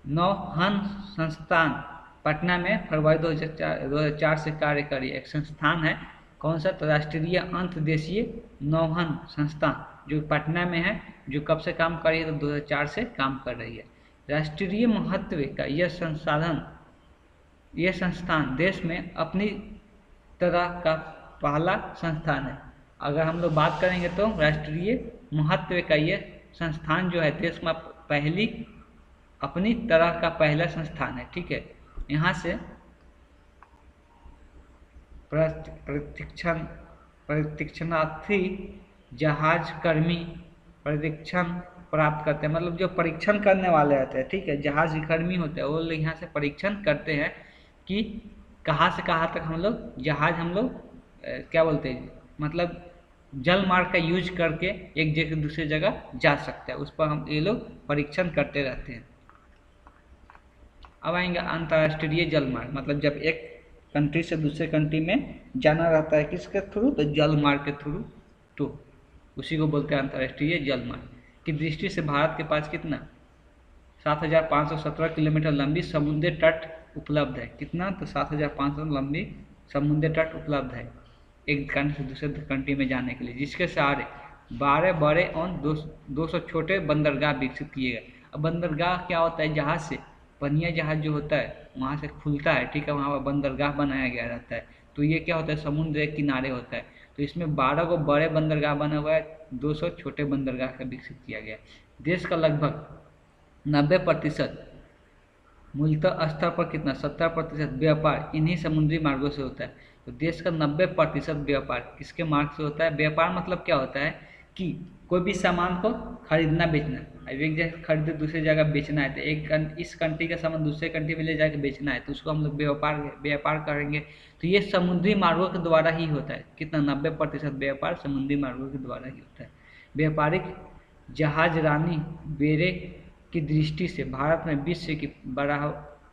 नौवहन संस्थान पटना में फरवरी 2004 से कार्य कर रही है। एक संस्थान है, कौन सा, तो राष्ट्रीय अंतर्देशीय नौवहन संस्थान जो पटना में है, जो कब से काम कर रही है, तो 2004 से काम कर रही है। राष्ट्रीय महत्व का यह संस्थान देश में अपनी तरह का पहला संस्थान है। अगर हम लोग बात करेंगे तो राष्ट्रीय महत्व का ये संस्थान जो है देश में पहली अपनी तरह का पहला संस्थान है। ठीक है, यहाँ से प्रशिक्षणार्थी जहाज कर्मी प्रशिक्षण प्राप्त करते हैं, मतलब जो परीक्षण करने वाले रहते हैं, ठीक है, जहाज कर्मी होते हैं, वो लोग यहाँ से परीक्षण करते हैं कि कहाँ से कहाँ तक हम लोग जहाज क्या बोलते हैं, मतलब जल मार्ग का यूज करके एक जगह से दूसरी जगह जा सकते हैं, उस पर हम ये लोग परीक्षण करते रहते हैं। अब आएंगे अंतर्राष्ट्रीय जल मार्ग, मतलब जब एक कंट्री से दूसरे कंट्री में जाना रहता है किसके थ्रू, तो जल मार्ग के थ्रू, तो उसी को बोलते हैं अंतर्राष्ट्रीय जल मार्ग। की दृष्टि से भारत के पास कितना 7,517 किलोमीटर लंबी समुद्री तट उपलब्ध है। कितना, तो 7,500 लंबी समुद्री तट उपलब्ध है एक कंट्री से दूसरे कंट्री में जाने के लिए, जिसके सहारे 12 बड़े और 200 छोटे बंदरगाह विकसित किए गए। अब बंदरगाह क्या होता है, जहाज से पनिया जहाज जो होता है वहाँ से खुलता है, ठीक है, वहाँ पर बंदरगाह बनाया गया रहता है। तो ये क्या होता है, समुद्र के किनारे होता है, तो इसमें 12 को बड़े बंदरगाह बना हुआ है, 200 छोटे बंदरगाह का विकसित किया गया है। देश का लगभग 90% मूलतः स्तर पर कितना 70% व्यापार इन्हीं समुद्री मार्गों से होता है। तो देश का 90% व्यापार किसके मार्ग से होता है। व्यापार मतलब क्या होता है कि कोई भी सामान को खरीदना बेचना, अब एक जगह खरीदे दूसरी जगह बेचना है, तो इस कंट्री का सामान दूसरे कंट्री में ले जाकर बेचना है, तो उसको हम लोग व्यापार करेंगे। तो ये समुद्री मार्गों के द्वारा ही होता है। कितना 90% व्यापार समुद्री मार्गों के द्वारा ही होता है। व्यापारिक जहाजरानी बेड़े की दृष्टि से भारत में विश्व की बड़ा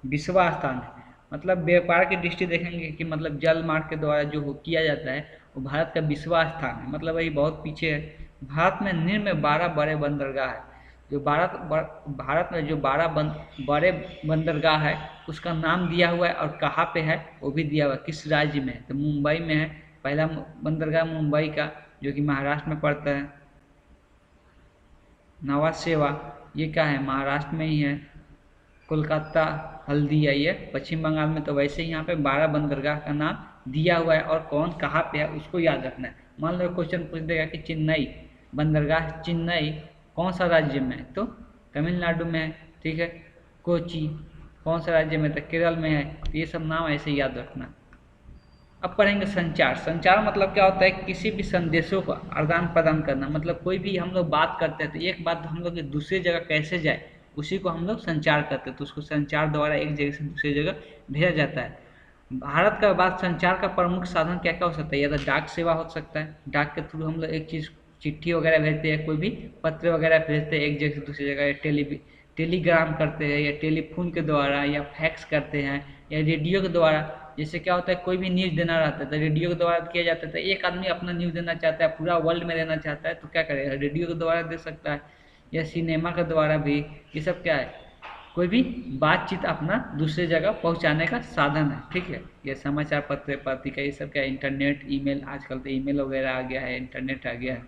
20वां स्थान है। मतलब व्यापार की दृष्टि देखेंगे कि मतलब जल मार्ग के द्वारा जो किया जाता है वो भारत का 20वां स्थान है, मतलब वही बहुत पीछे है। भारत में निम्न में 12 बड़े बंदरगाह है। जो भारत में जो 12 बड़े बंदरगाह है उसका नाम दिया हुआ है और कहाँ पे है वो भी दिया हुआ है, किस राज्य में है, तो मुंबई में है। पहला बंदरगाह मुंबई का जो कि महाराष्ट्र में पड़ता है। नवा सेवा ये क्या है, महाराष्ट्र में ही है। कोलकाता हल्दिया ये पश्चिम बंगाल में। तो वैसे ही यहाँ पे 12 बंदरगाह का नाम दिया हुआ है और कौन कहाँ पे है उसको याद रखना है। मान लो क्वेश्चन पूछ देगा कि चेन्नई बंदरगाह, चेन्नई कौन सा राज्य में है, तो तमिलनाडु में है, ठीक है। कोची कौन सा राज्य में, तो केरल में है। तो ये सब नाम ऐसे याद रखना। अब पढ़ेंगे संचार। संचार मतलब क्या होता है, किसी भी संदेशों का आदान प्रदान करना। मतलब कोई भी हम लोग बात करते हैं तो एक बात हम लोग दूसरी जगह कैसे जाए उसी को हम लोग संचार करते हैं, तो उसको संचार द्वारा एक जगह से दूसरी जगह भेजा जाता है। भारत का बात संचार का प्रमुख साधन क्या क्या हो सकता है, या तो डाक सेवा हो सकता है, डाक के थ्रू हम लोग एक चीज़ चिट्ठी वगैरह भेजते हैं, कोई भी पत्र वगैरह भेजते हैं एक जगह से दूसरी जगह, टेलीग्राम करते हैं या टेलीफोन के द्वारा या फैक्स करते हैं या रेडियो के द्वारा। जैसे क्या होता है, कोई भी न्यूज़ देना रहता है तो रेडियो के द्वारा किया जाता था। एक आदमी अपना न्यूज़ देना चाहता है, पूरा वर्ल्ड में देना चाहता है, तो क्या करेगा, रेडियो के द्वारा दे सकता है या सिनेमा के द्वारा भी। ये सब क्या है, कोई भी बातचीत अपना दूसरे जगह पहुंचाने का साधन है। ठीक है, ये समाचार पत्र पत्रिका ये सब क्या है, इंटरनेट, ईमेल, आजकल तो ईमेल वगैरह आ गया है, इंटरनेट आ गया है।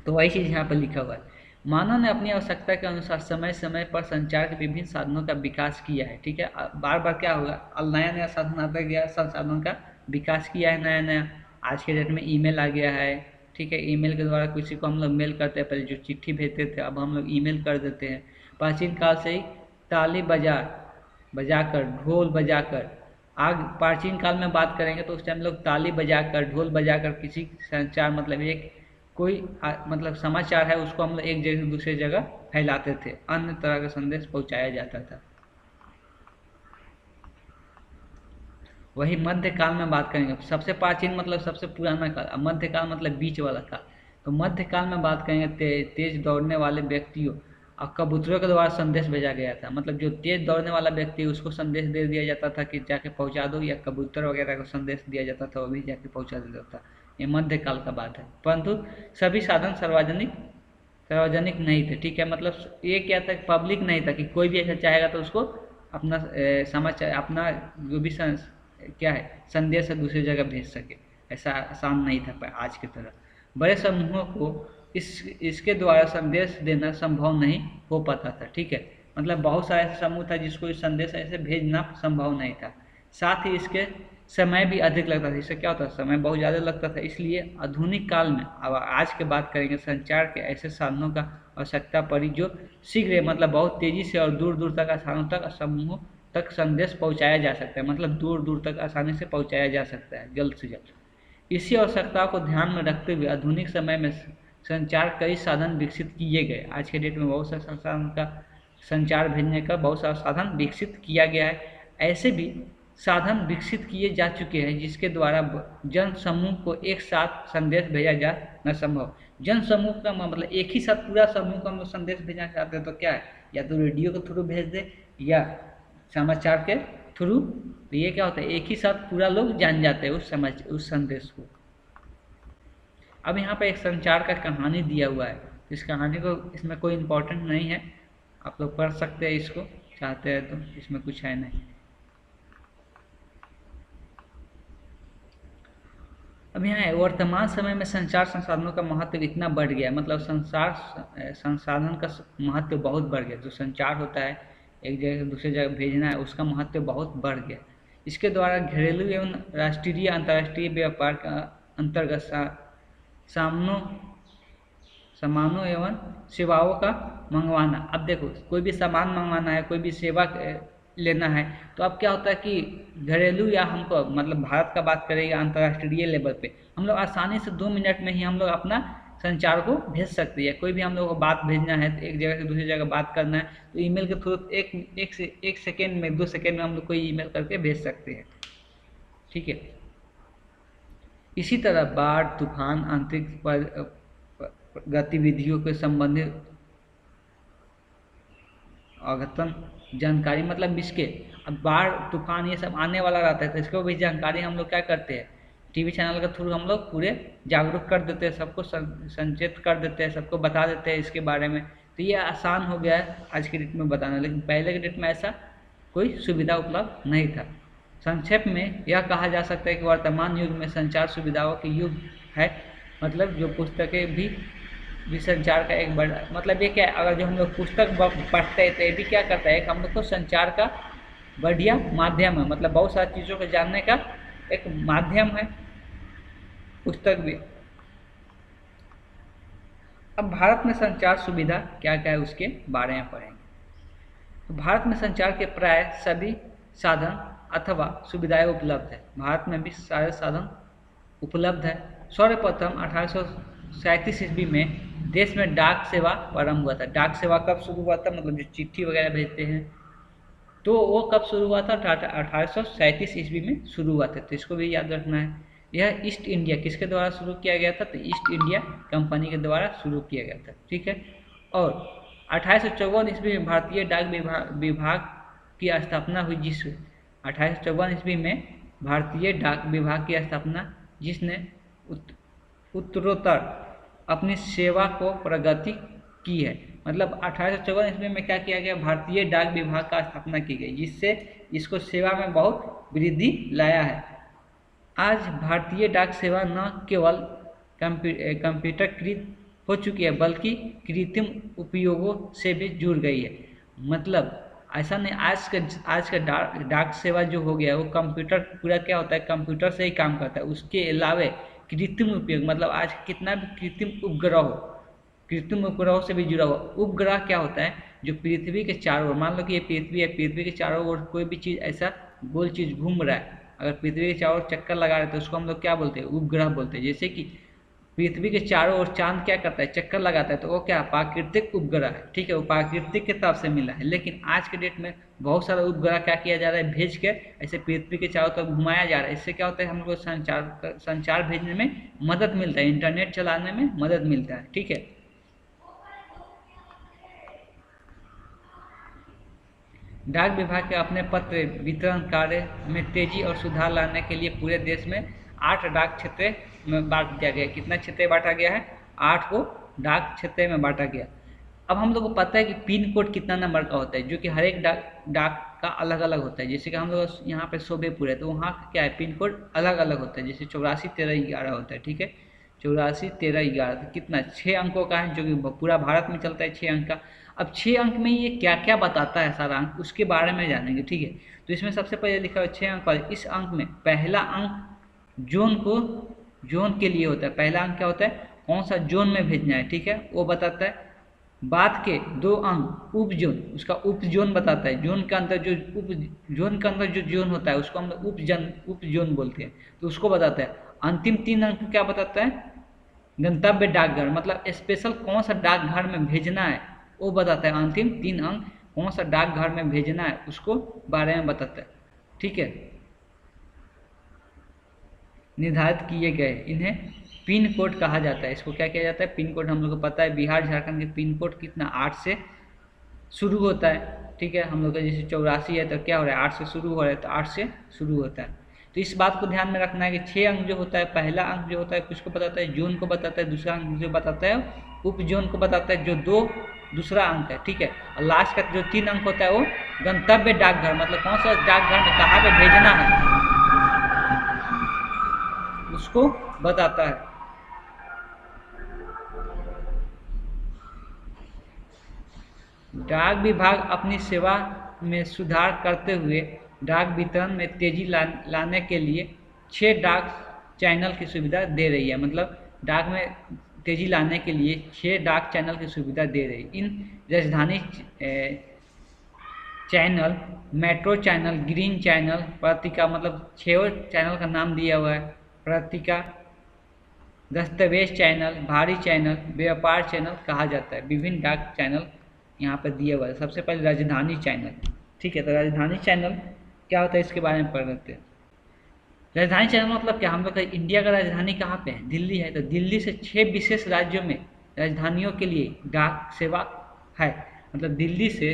तो वही चीज़ यहाँ पर लिखा हुआ है। मानव ने अपनी आवश्यकता के अनुसार समय समय पर संचार के विभिन्न साधनों का विकास किया है। ठीक है, बार बार क्या होगा, अब नया नया साधन आता गया, संसाधनों का विकास किया है नया नया। आज के डेट में ईमेल आ गया है। ठीक है, ईमेल के द्वारा किसी को हम लोग मेल करते हैं, पहले जो चिट्ठी भेजते थे अब हम लोग ईमेल कर देते हैं। प्राचीन काल से ही ताली बजाकर ढोल बजाकर, आग प्राचीन काल में बात करेंगे तो उस टाइम लोग ताली बजाकर ढोल बजाकर किसी संचार मतलब एक कोई मतलब समाचार है उसको हम लोग एक जगह से दूसरे जगह फैलाते थे, अन्य तरह का संदेश पहुंचाया जाता था। वही मध्यकाल में बात करेंगे, सबसे प्राचीन मतलब सबसे पुराना काल, अब मध्यकाल मतलब बीच वाला काल। तो मध्यकाल में बात करेंगे तेज दौड़ने वाले व्यक्तियों और कबूतरों के द्वारा संदेश भेजा गया था। मतलब जो तेज दौड़ने वाला व्यक्ति उसको संदेश दे दिया जाता था कि जाके पहुंचा दो, या कबूतर वगैरह को संदेश दिया जाता था वो भी जाके पहुंचा देता था। ये मध्यकाल का बात है, परंतु सभी साधन सार्वजनिक नहीं थे। ठीक है, मतलब ये क्या था, पब्लिक नहीं था कि कोई भी ऐसा चाहेगा तो उसको अपना समाचार, अपना जो भी क्या है संदेश है दूसरी जगह भेज सके। ऐसा आसान नहीं था आज की तरह। बड़े समूहों को इसके द्वारा संदेश देना संभव नहीं हो पाता था। ठीक है, मतलब बहुत सारे ऐसे समूह था जिसको इस संदेश ऐसे भेजना संभव नहीं था। साथ ही इसके समय भी अधिक लगता था। इससे क्या होता था, समय बहुत ज़्यादा लगता था। इसलिए आधुनिक काल में, अब आज के बात करेंगे, संचार के ऐसे साधनों का आवश्यकता पड़ी जो शीघ्र मतलब बहुत तेज़ी से और दूर दूर तक स्थानों तक समूहों तक संदेश पहुंचाया जा सकता है। मतलब दूर दूर तक आसानी से पहुंचाया जा सकता है, जल्द से जल्द। इसी आवश्यकता को ध्यान में रखते हुए आधुनिक समय में संचार कई साधन विकसित किए गए। आज के डेट में बहुत सारे संसाधन का संचार भेजने का बहुत सारा साधन विकसित किया गया है। ऐसे भी साधन विकसित किए जा चुके हैं जिसके द्वारा जन समूह को एक साथ संदेश भेजा जा न संभव। जन समूह का मतलब एक ही साथ पूरा समूह का हम लोग संदेश भेजना चाहते हैं तो क्या है, या तो रेडियो के थ्रू भेज दे या समाचार के थ्रू। तो ये क्या होता है, एक ही साथ पूरा लोग जान जाते हैं उस संदेश को। अब यहाँ पे एक संचार का कहानी दिया हुआ है, इस कहानी को, इसमें कोई इम्पोर्टेंट नहीं है, आप लोग पढ़ सकते हैं इसको चाहते हैं तो, इसमें कुछ है नहीं। अब यहाँ है, वर्तमान समय में संचार संसाधनों का महत्व इतना बढ़ गया, मतलब संसाधन का महत्व बहुत बढ़ गया। जो संचार होता है एक जगह से दूसरी जगह भेजना है, उसका महत्व बहुत बढ़ गया। इसके द्वारा घरेलू एवं राष्ट्रीय अंतर्राष्ट्रीय व्यापार का अंतर्गत सामानों एवं सेवाओं का मंगवाना। अब देखो, कोई भी सामान मंगवाना है, कोई भी सेवा लेना है, तो अब क्या होता है कि घरेलू या हमको मतलब भारत का बात करें या अंतर्राष्ट्रीय लेवल पे, हम लोग आसानी से 2 मिनट में ही हम लोग अपना संचार को भेज सकते हैं। कोई भी हम लोग को बात भेजना है तो एक जगह से दूसरी जगह बात करना है तो ईमेल के थ्रू एक सेकेंड में 2 सेकेंड में हम लोग कोई ईमेल करके भेज सकते हैं। ठीक है, इसी तरह बाढ़, तूफान, अंतरिक्ष गतिविधियों के संबंधित अद्यतन जानकारी, मतलब इसके अब बाढ़ तूफान ये सब आने वाला रहता है तो इसको भी जानकारी हम लोग क्या करते हैं, टीवी चैनल के थ्रू हम लोग पूरे जागरूक कर देते हैं, सबको संचेत कर देते हैं, सबको बता देते हैं इसके बारे में। तो ये आसान हो गया है आज की डेट में बताना, लेकिन पहले के डेट में ऐसा कोई सुविधा उपलब्ध नहीं था। संक्षेप में यह कहा जा सकता है कि वर्तमान युग में संचार सुविधाओं के युग है। मतलब जो पुस्तकें भी संचार का एक बड़ा मतलब ये क्या है, अगर जो हम लोग पुस्तक पढ़ते हैं तो ये भी क्या करता है, हम लोग को संचार का बढ़िया माध्यम है। मतलब बहुत सारी चीज़ों को जानने का एक माध्यम है पुस्तक भी। अब भारत में संचार सुविधा क्या क्या है उसके बारे में पढ़ेंगे। तो भारत में संचार के प्राय सभी साधन अथवा सुविधाएं उपलब्ध है। भारत में भी सारे साधन उपलब्ध है। सर्वप्रथम 1837 ईस्वी में देश में डाक सेवा प्रारंभ हुआ था। डाक सेवा कब शुरू हुआ था, मतलब जो चिट्ठी वगैरह भेजते हैं तो वो कब शुरू हुआ था, 1837 ईस्वी में शुरू हुआ था। तो इसको भी याद रखना है। यह ईस्ट इंडिया किसके द्वारा शुरू किया गया था, तो ईस्ट इंडिया कंपनी के द्वारा शुरू किया गया था। ठीक है, और 1854 ईस्वी में भारतीय डाक विभाग की स्थापना हुई, 1854 ईस्वी में भारतीय डाक विभाग की स्थापना, जिसने उत्तरोत्तर अपनी सेवा को प्रगति की है। मतलब 1854 ईस्वी में क्या किया गया, भारतीय डाक विभाग का स्थापना की गई, जिससे इसको सेवा में बहुत वृद्धि लाया है। आज भारतीय डाक सेवा न केवल कंप्यूटरकृत हो चुकी है, बल्कि कृत्रिम उपयोगों से भी जुड़ गई है। मतलब ऐसा नहीं, आज का डाक सेवा जो हो गया वो कंप्यूटर, पूरा क्या होता है, कंप्यूटर से ही काम करता है। उसके अलावा कृत्रिम उपयोग, मतलब आज कितना भी कृत्रिम उपग्रह हो, कृत्रिम उपग्रहों से भी जुड़ा हुआ। उपग्रह क्या होता है, जो पृथ्वी के चारों ओर, मान लो कि ये पृथ्वी है, पृथ्वी के चारों ओर कोई भी चीज़ ऐसा गोल चीज़ घूम रहा है, अगर पृथ्वी के चारों ओर चक्कर लगा रहे हैं तो उसको हम लोग क्या बोलते हैं, उपग्रह बोलते हैं। जैसे कि पृथ्वी के चारों ओर चांद क्या करता है, चक्कर लगाता है, तो वो क्या प्राकृतिक उपग्रह है, ठीक है, वो प्राकृतिक की तरफ से मिला है। लेकिन आज के डेट में बहुत सारा उपग्रह क्या किया जा रहा है, भेज के ऐसे पृथ्वी के चारों तरफ घुमाया जा रहा है। इससे क्या होता है, हम लोग को संचार भेजने में मदद मिलता है, इंटरनेट चलाने में मदद मिलता है, ठीक है। डाक विभाग के अपने पत्र वितरण कार्य में तेजी और सुधार लाने के लिए पूरे देश में 8 डाक क्षेत्र में बांट दिया गया। कितना क्षेत्र बांटा गया है, 8 को डाक क्षेत्र में बांटा गया। अब हम लोग को पता है कि पिन कोड कितना नंबर का होता है, जो कि हर एक डाक का अलग अलग होता है। जैसे कि हम लोग यहाँ पे शोभेपुर है, तो वहाँ का क्या है, पिन कोड अलग अलग होता है। जैसे 841311 होता है, ठीक है, 841311, तो कितना 6 अंकों का है, जो कि पूरा भारत में चलता है 6 अंक का। अब 6 अंक में ये क्या क्या बताता है सारा अंक, उसके बारे में जानेंगे, ठीक है। तो इसमें सबसे पहले लिखा है 6 अंक वाले। इस अंक में पहला अंक जोन के लिए होता है। पहला अंक क्या होता है, कौन सा जोन में भेजना है, ठीक है, वो बताता है। बाद के 2 अंक उप जोन, उसका उप जोन बताता है। जोन के अंदर जो जोन के अंदर जो जोन होता है उसको हम उप जोन बोलते हैं, तो उसको बताता है। अंतिम 3 अंक क्या बताता है, गंतव्य डाकघर, मतलब स्पेशल कौन सा डाकघर में भेजना है वो बताता है। अंतिम 3 अंक कौन सा डाकघर में भेजना है उसको बारे में बताता है, ठीक है। निर्धारित किए गए इन्हें पिन कोड कहा जाता है। इसको क्या किया जाता है, पिन कोड। हम लोग को पता है बिहार झारखंड के पिन कोड कितना 8 से शुरू होता है, ठीक है। हम लोग का जैसे 84 है तो क्या हो रहा है, 8 से शुरू हो रहा है, तो 8 से शुरू होता है। तो इस बात को ध्यान में रखना है कि 6 अंक जो होता है, पहला अंक जो होता है किसको बताता है, जोन को बताता है। दूसरा अंक जो बताता है उप जोन को बताता है, जो दूसरा अंक है, ठीक है। और लास्ट का जो 3 अंक होता है वो गंतव्य डाकघर, मतलब कौन सा डाकघर में कहाँ पे भेजना है उसको बताता है। डाक विभाग अपनी सेवा में सुधार करते हुए डाक वितरण में तेजी लाने के लिए 6 डाक चैनल की सुविधा दे रही है। मतलब डाक में तेजी लाने के लिए 6 डाक चैनल की सुविधा दे रही है। इन राजधानी channel, metro channel, green channel, पत्रिका, मतलब 6 चैनल का नाम दिया हुआ है। पत्रिका, दस्तावेज चैनल, भारी चैनल, व्यापार चैनल कहा जाता है। विभिन्न डाक चैनल यहाँ पर दिया हुआ है। सबसे पहले राजधानी चैनल, ठीक है। तो राजधानी चैनल क्या होता है इसके बारे में पढ़ लेते हैं। राजधानी चैनल मतलब क्या, हम लोग का इंडिया का राजधानी कहाँ पे है, दिल्ली है। तो दिल्ली से 6 विशेष राज्यों में राजधानियों के लिए डाक सेवा है। मतलब दिल्ली से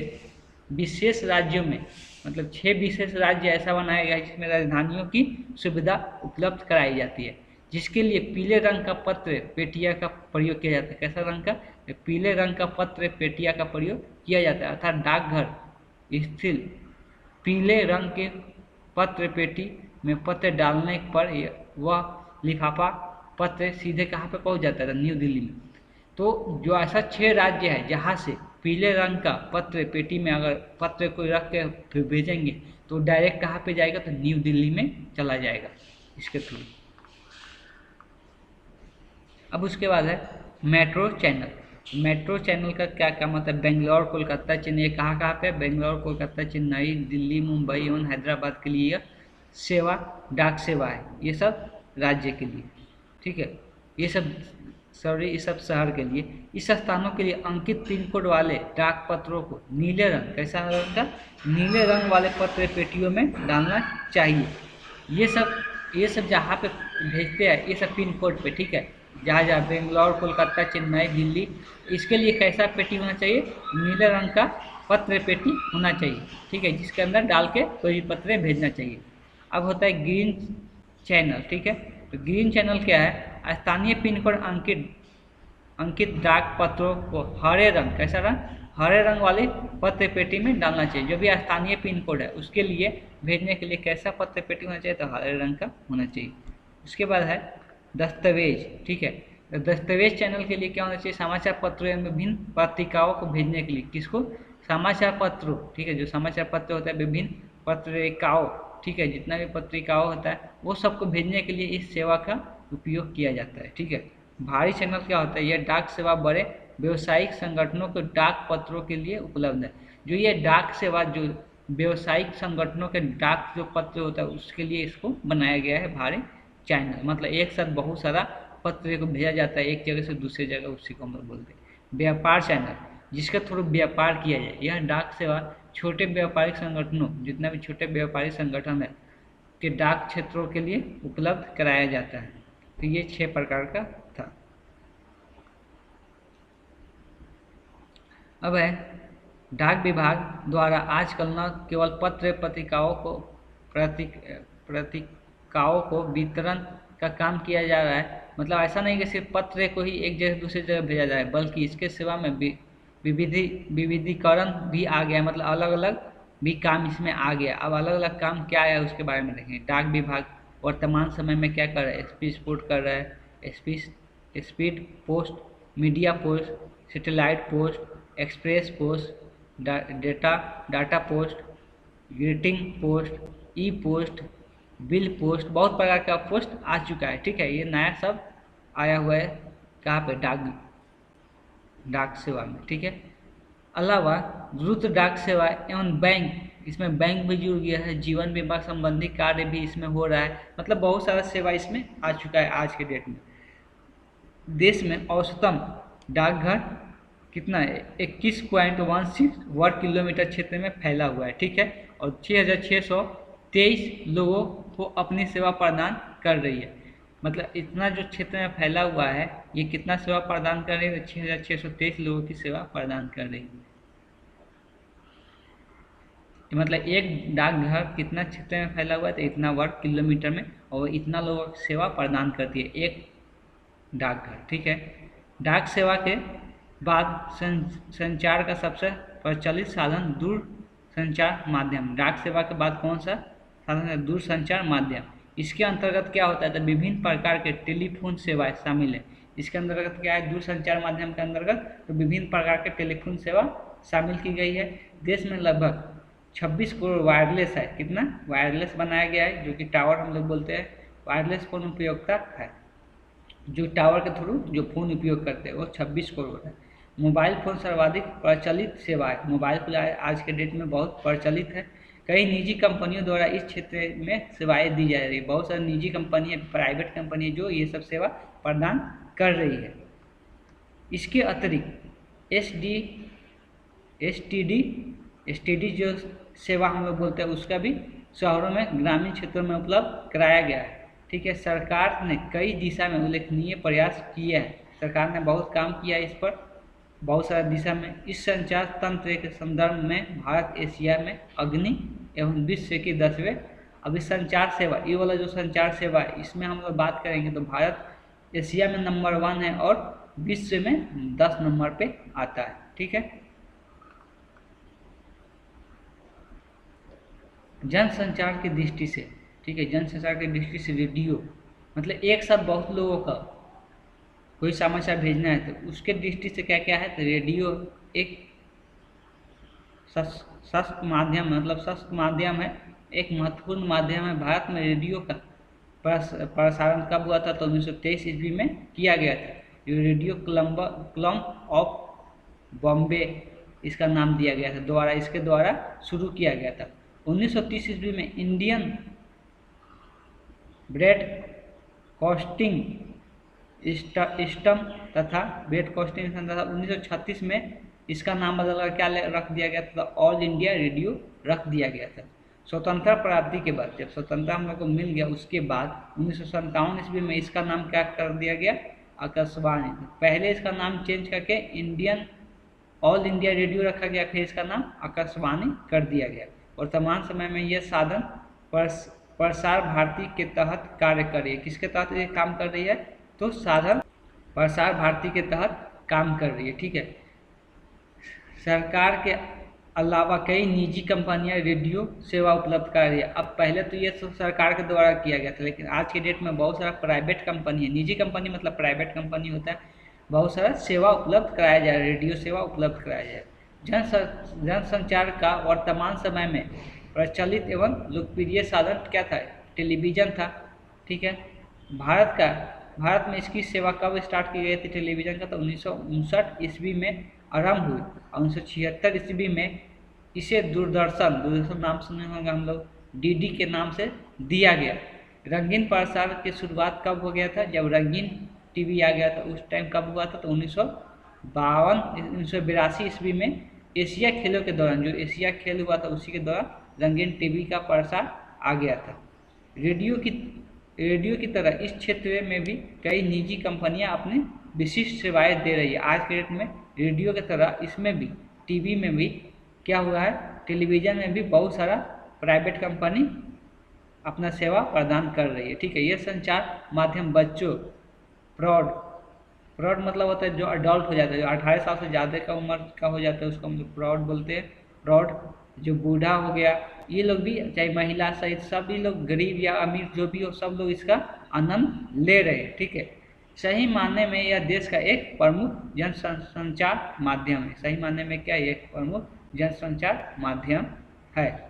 विशेष राज्यों में, मतलब 6 विशेष राज्य ऐसा बनाया गया है जिसमें राजधानियों की सुविधा उपलब्ध कराई जाती है, जिसके लिए पीले रंग का पत्र पेटिया का प्रयोग किया जाता है। कैसा रंग का, पीले रंग का पत्र पेटिया का प्रयोग किया जाता है। अर्थात डाकघर स्थित पीले रंग के पत्र पेटी में पत्र डालने पर वह लिफाफा पत्र सीधे कहाँ पे पहुँच जाता है, न्यू दिल्ली में। तो जो ऐसा 6 राज्य है जहाँ से पीले रंग का पत्र पेटी में अगर पत्र को रख के फिर भेजेंगे तो डायरेक्ट कहाँ पे जाएगा, तो न्यू दिल्ली में चला जाएगा इसके थ्रू। अब उसके बाद है मेट्रो चैनल। मेट्रो चैनल का क्या क्या मतलब, बेंगलोर, कोलकाता, चेन्नई, कहाँ पे, बेंगलोर, कोलकाता, चेन्नई, दिल्ली, मुंबई एवं हैदराबाद के लिए सेवा, डाक सेवा है। ये सब राज्य के लिए, ठीक है। ये सब शहर के लिए, इस स्थानों के लिए अंकित पिन कोड वाले डाक पत्रों को नीले रंग, कैसा रंग का, नीले रंग वाले पत्र पेटियों में डालना चाहिए। ये सब जहाँ पे भेजते हैं ये सब पिन कोड पे, ठीक है। जहाँ जहाँ बेंगलोर, कोलकाता, चेन्नई, दिल्ली, इसके लिए कैसा पेटी होना चाहिए? नीले रंग का पत्र पेटी होना चाहिए, ठीक है, जिसके अंदर डाल के कोई भी पत्र भेजना चाहिए। अब होता है ग्रीन चैनल, ठीक है। तो ग्रीन चैनल क्या है? स्थानीय पिन कोड अंकित अंकित डाक पत्रों को हरे रंग, कैसा रंग? हरे रंग वाली पत्र पेटी में डालना चाहिए। जो भी स्थानीय पिन कोड है उसके लिए भेजने के लिए कैसा पत्र पेटी होना चाहिए? तो हरे रंग का होना चाहिए। उसके बाद है दस्तावेज, ठीक है। तो दस्तावेज चैनल के लिए क्या होना चाहिए? समाचार पत्रों एवं विभिन्न पत्रिकाओं को भेजने के लिए, किसको? समाचार पत्रों, ठीक है, जो समाचार पत्र होता है, विभिन्न पत्रिकाओं, ठीक है, जितना भी पत्रिकाओं होता है वो सबको भेजने के लिए इस सेवा का उपयोग किया जाता है, ठीक है। भारी चैनल क्या होता है? यह डाक सेवा बड़े व्यवसायिक संगठनों को डाक पत्रों के लिए उपलब्ध है। जो ये डाक सेवा, जो व्यवसायिक संगठनों के डाक जो पत्र होता है उसके लिए इसको बनाया गया है भारी चैनल। मतलब एक साथ बहुत सारा पत्र को भेजा जाता है एक जगह से दूसरी जगह, उसी को हम लोग बोलते हैं। व्यापार चैनल, जिसके थ्रू व्यापार किया जाए। यह डाक सेवा छोटे व्यापारिक संगठनों, जितना भी छोटे व्यापारिक संगठन है के डाक क्षेत्रों के लिए उपलब्ध कराया जाता है। तो ये 6 प्रकार का था। अब है डाक विभाग द्वारा आजकल न केवल पत्र पत्रिकाओं को पत्रिकाओं को वितरण का काम किया जा रहा है। मतलब ऐसा नहीं कि सिर्फ पत्र को ही एक जगह दूसरी जगह भेजा जाए, बल्कि इसके सेवा में विविधीकरण भी आ गया। मतलब अलग अलग भी काम इसमें आ गया। अब अलग अलग काम क्या है उसके बारे में देखेंगे। डाक विभाग वर्तमान समय में क्या कर रहा है? स्पीड पोस्ट कर रहा है, speed post, media post, satellite post, express post, data post, greeting post, e post, bill post, बहुत प्रकार का पोस्ट आ चुका है, ठीक है। ये नया सब आया हुआ है कहाँ पे? डाक सेवा में, ठीक है। अलावा द्रुत डाक सेवा एवं बैंक, इसमें बैंक भी जुड़ गया है। जीवन बीमा संबंधी कार्य भी इसमें हो रहा है। मतलब बहुत सारा सेवा इसमें आ चुका है आज के डेट में। देश में औसतन डाकघर कितना है? 21.16 वर्ग किलोमीटर क्षेत्र में फैला हुआ है, ठीक है। और 6,623 लोगों को अपनी सेवा प्रदान कर रही है। मतलब इतना जो क्षेत्र में फैला हुआ है, ये कितना सेवा प्रदान कर रही है? 6,623 लोगों की सेवा प्रदान कर रही है। मतलब एक डाकघर कितना क्षेत्र में फैला हुआ है? तो इतना वर्ग किलोमीटर में, और इतना लोगों की सेवा प्रदान करती है एक डाकघर, ठीक है। डाक सेवा के बाद संचार का सबसे प्रचलित साधन दूर संचार माध्यम। डाक सेवा के बाद कौन सा साधन है? दूर संचार माध्यम। इसके अंतर्गत क्या होता है? तो विभिन्न प्रकार के टेलीफोन सेवाएं शामिल है। इसके अंतर्गत क्या है? दूर संचार माध्यम के अंतर्गत तो विभिन्न प्रकार के टेलीफोन सेवा शामिल की गई है। देश में लगभग 26 करोड़ वायरलेस है। कितना वायरलेस बनाया गया है? जो कि टावर हम लोग बोलते हैं। वायरलेस फोन उपयोगता है, जो टावर के थ्रू जो फोन उपयोग करते हैं, वो 26 करोड़ है। मोबाइल फोन सर्वाधिक प्रचलित सेवा है। मोबाइल फोन आज के डेट में बहुत प्रचलित है। कई निजी कंपनियों द्वारा इस क्षेत्र में सेवाएं दी जा रही है। बहुत सारी निजी कंपनी है, प्राइवेट कंपनी है, जो ये सब सेवा प्रदान कर रही है। इसके अतिरिक्त एस टी डी जो सेवा हम लोग बोलते हैं, उसका भी शहरों में, ग्रामीण क्षेत्रों में उपलब्ध कराया गया है, ठीक है। सरकार ने कई दिशा में उल्लेखनीय प्रयास किए हैं। सरकार ने बहुत काम किया है इस पर, बहुत सारे दिशा में। इस संचार तंत्र के संदर्भ में भारत एशिया में अग्नि एवं विश्व की 10वें। अभी संचार सेवा, ये वाला जो संचार सेवा है, इसमें हम लोग बात करेंगे तो भारत एशिया में नंबर 1 है और विश्व में 10 नंबर पे आता है, ठीक है। जनसंचार की दृष्टि से, ठीक है, जनसंचार की दृष्टि से रेडियो, मतलब एक साथ बहुत लोगों का कोई समाचार भेजना है तो उसके दृष्टि से क्या क्या है? तो रेडियो एक सशक्त माध्यम, मतलब सशक्त माध्यम है, एक महत्वपूर्ण माध्यम है। भारत में रेडियो का प्रसारण कब हुआ था? तो 1923 ईस्वी में किया गया था। ये रेडियो क्लब ऑफ बॉम्बे इसका नाम दिया गया था, इसके द्वारा शुरू किया गया था। 1930 ईस्वी में इंडियन ब्रॉडकास्टिंग सिस्टम तथा ब्रॉडकास्टिंग तथा 1936 में इसका नाम बदलकर क्या रख दिया गया था? ऑल इंडिया रेडियो रख दिया गया था। स्वतंत्रता प्राप्ति के बाद, जब स्वतंत्रता हम लोग को मिल गया, उसके बाद 1957 ईस्वी में इसका नाम क्या कर दिया गया? आकाशवाणी। पहले इसका नाम चेंज करके इंडियन ऑल इंडिया रेडियो रखा गया, फिर इसका नाम आकाशवाणी कर दिया गया। वर्तमान समय में यह साधन प्रसार भारती के तहत कार्य कर रही है। किसके तहत ये काम कर रही है? तो साधन प्रसार भारती के तहत काम कर रही है। ठीक है। सरकार के अलावा कई निजी कंपनियां रेडियो सेवा उपलब्ध कर रही है। अब पहले तो ये सब सरकार के द्वारा किया गया था, लेकिन आज के डेट में बहुत सारा प्राइवेट कंपनी है। निजी कंपनी मतलब प्राइवेट कंपनी होता है, बहुत सारा सेवा उपलब्ध कराया जाए, रेडियो सेवा उपलब्ध कराया जाए। जनसंचार का वर्तमान समय में प्रचलित एवं लोकप्रिय साधन क्या था? टेलीविजन था। ठीक है। भारत में इसकी सेवा कब स्टार्ट की गई थी टेलीविज़न का? तो 1959 ईस्वी में आरंभ हुई और 1976 ईस्वी में इसे दूरदर्शन नाम सुने होंगे हम लोग, डीडी के नाम से दिया गया। रंगीन प्रसार की शुरुआत कब हो गया था? जब रंगीन टीवी आ गया था, उस टाइम कब हुआ था? तो 1982 ईस्वी में एशिया खेलों के दौरान, जो एशिया खेल हुआ था उसी के दौरान रंगीन टीवी का प्रसार आ गया था। रेडियो की तरह इस क्षेत्र में भी कई निजी कंपनियां अपनी विशिष्ट सेवाएं दे रही है। आज के डेट में रेडियो की तरह इसमें भी, टीवी में भी क्या हुआ है, टेलीविज़न में भी बहुत सारा प्राइवेट कंपनी अपना सेवा प्रदान कर रही है। ठीक है। ये संचार माध्यम बच्चों, प्रौढ़ मतलब होता है जो अडल्ट हो जाता है, जो 18 साल से ज़्यादा का उम्र का हो जाता है उसको हम लोग प्रौढ़ बोलते हैं। प्रौढ़ जो बूढ़ा हो गया, ये लोग भी, चाहे महिला सहित सभी लोग, गरीब या अमीर जो भी हो, सब लोग इसका आनंद ले रहे हैं। ठीक है। सही मानने में यह देश का एक प्रमुख जनसंचार माध्यम है। सही मानने में क्या, एक प्रमुख जनसंचार माध्यम है।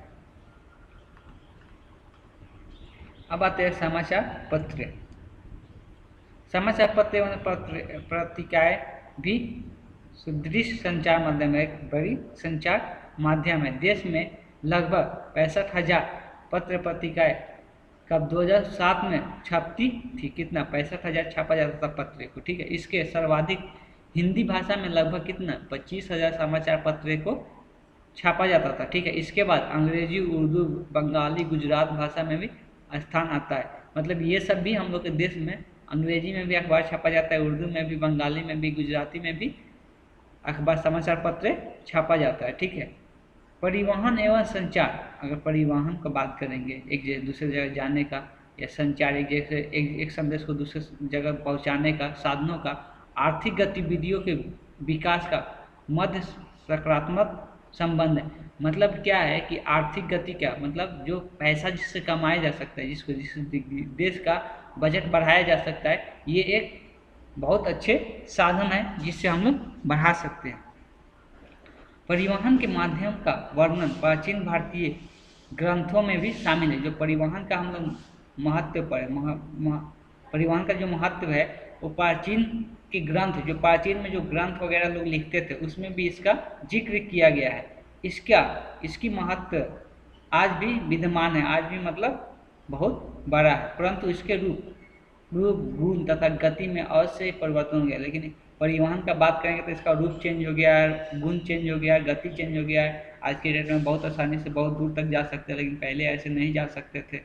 अब आते हैं समाचार पत्र। समाचार पत्र एवं पत्रिकाएं भी सुदृढ़ संचार माध्यम है, एक बड़ी संचार माध्यम है। देश में लगभग 65,000 पत्र पत्रिकाएं कब 2007 में छपती थी। कितना? 65,000 छापा जाता था पत्र को। ठीक है। इसके सर्वाधिक हिंदी भाषा में लगभग कितना? 25,000 समाचार पत्र को छापा जाता था। ठीक है। इसके बाद अंग्रेजी, उर्दू, बंगाली, गुजरात भाषा में भी स्थान आता है। मतलब ये सब भी हम लोग के देश में अंग्रेजी में भी अखबार छापा जाता है, उर्दू में भी, बंगाली में भी, गुजराती में भी अखबार, समाचार पत्र छापा जाता है। ठीक है। परिवहन एवं संचार, अगर परिवहन की बात करेंगे, एक दूसरे जगह जाने का या संचार, एक संदेश को दूसरे जगह पहुंचाने का साधनों का, आर्थिक गतिविधियों के विकास का मध्य सकारात्मक संबंध है। मतलब क्या है कि आर्थिक गति, क्या मतलब जो पैसा जिससे कमाया जा सकता है, जिस देश का बजट बढ़ाया जा सकता है, ये एक बहुत अच्छे साधन है जिससे हम लोग बढ़ा सकते हैं। परिवहन के माध्यम का वर्णन प्राचीन भारतीय ग्रंथों में भी शामिल है। जो परिवहन का हम लोग महत्व पर परिवहन का जो महत्व है वो प्राचीन के ग्रंथ, जो प्राचीन में जो ग्रंथ वगैरह लोग लिखते थे उसमें भी इसका जिक्र किया गया है। इसकी महत्व आज भी विद्यमान है, आज भी मतलब बहुत बड़ा है, परंतु इसके रूप, गुण तथा गति में अवश्य परिवर्तन हो गया। लेकिन परिवहन का बात करेंगे तो इसका रूप चेंज हो गया है, गुण चेंज हो गया है, गति चेंज हो गया है। आज के डेट में बहुत आसानी से बहुत दूर तक जा सकते हैं, लेकिन पहले ऐसे नहीं जा सकते थे।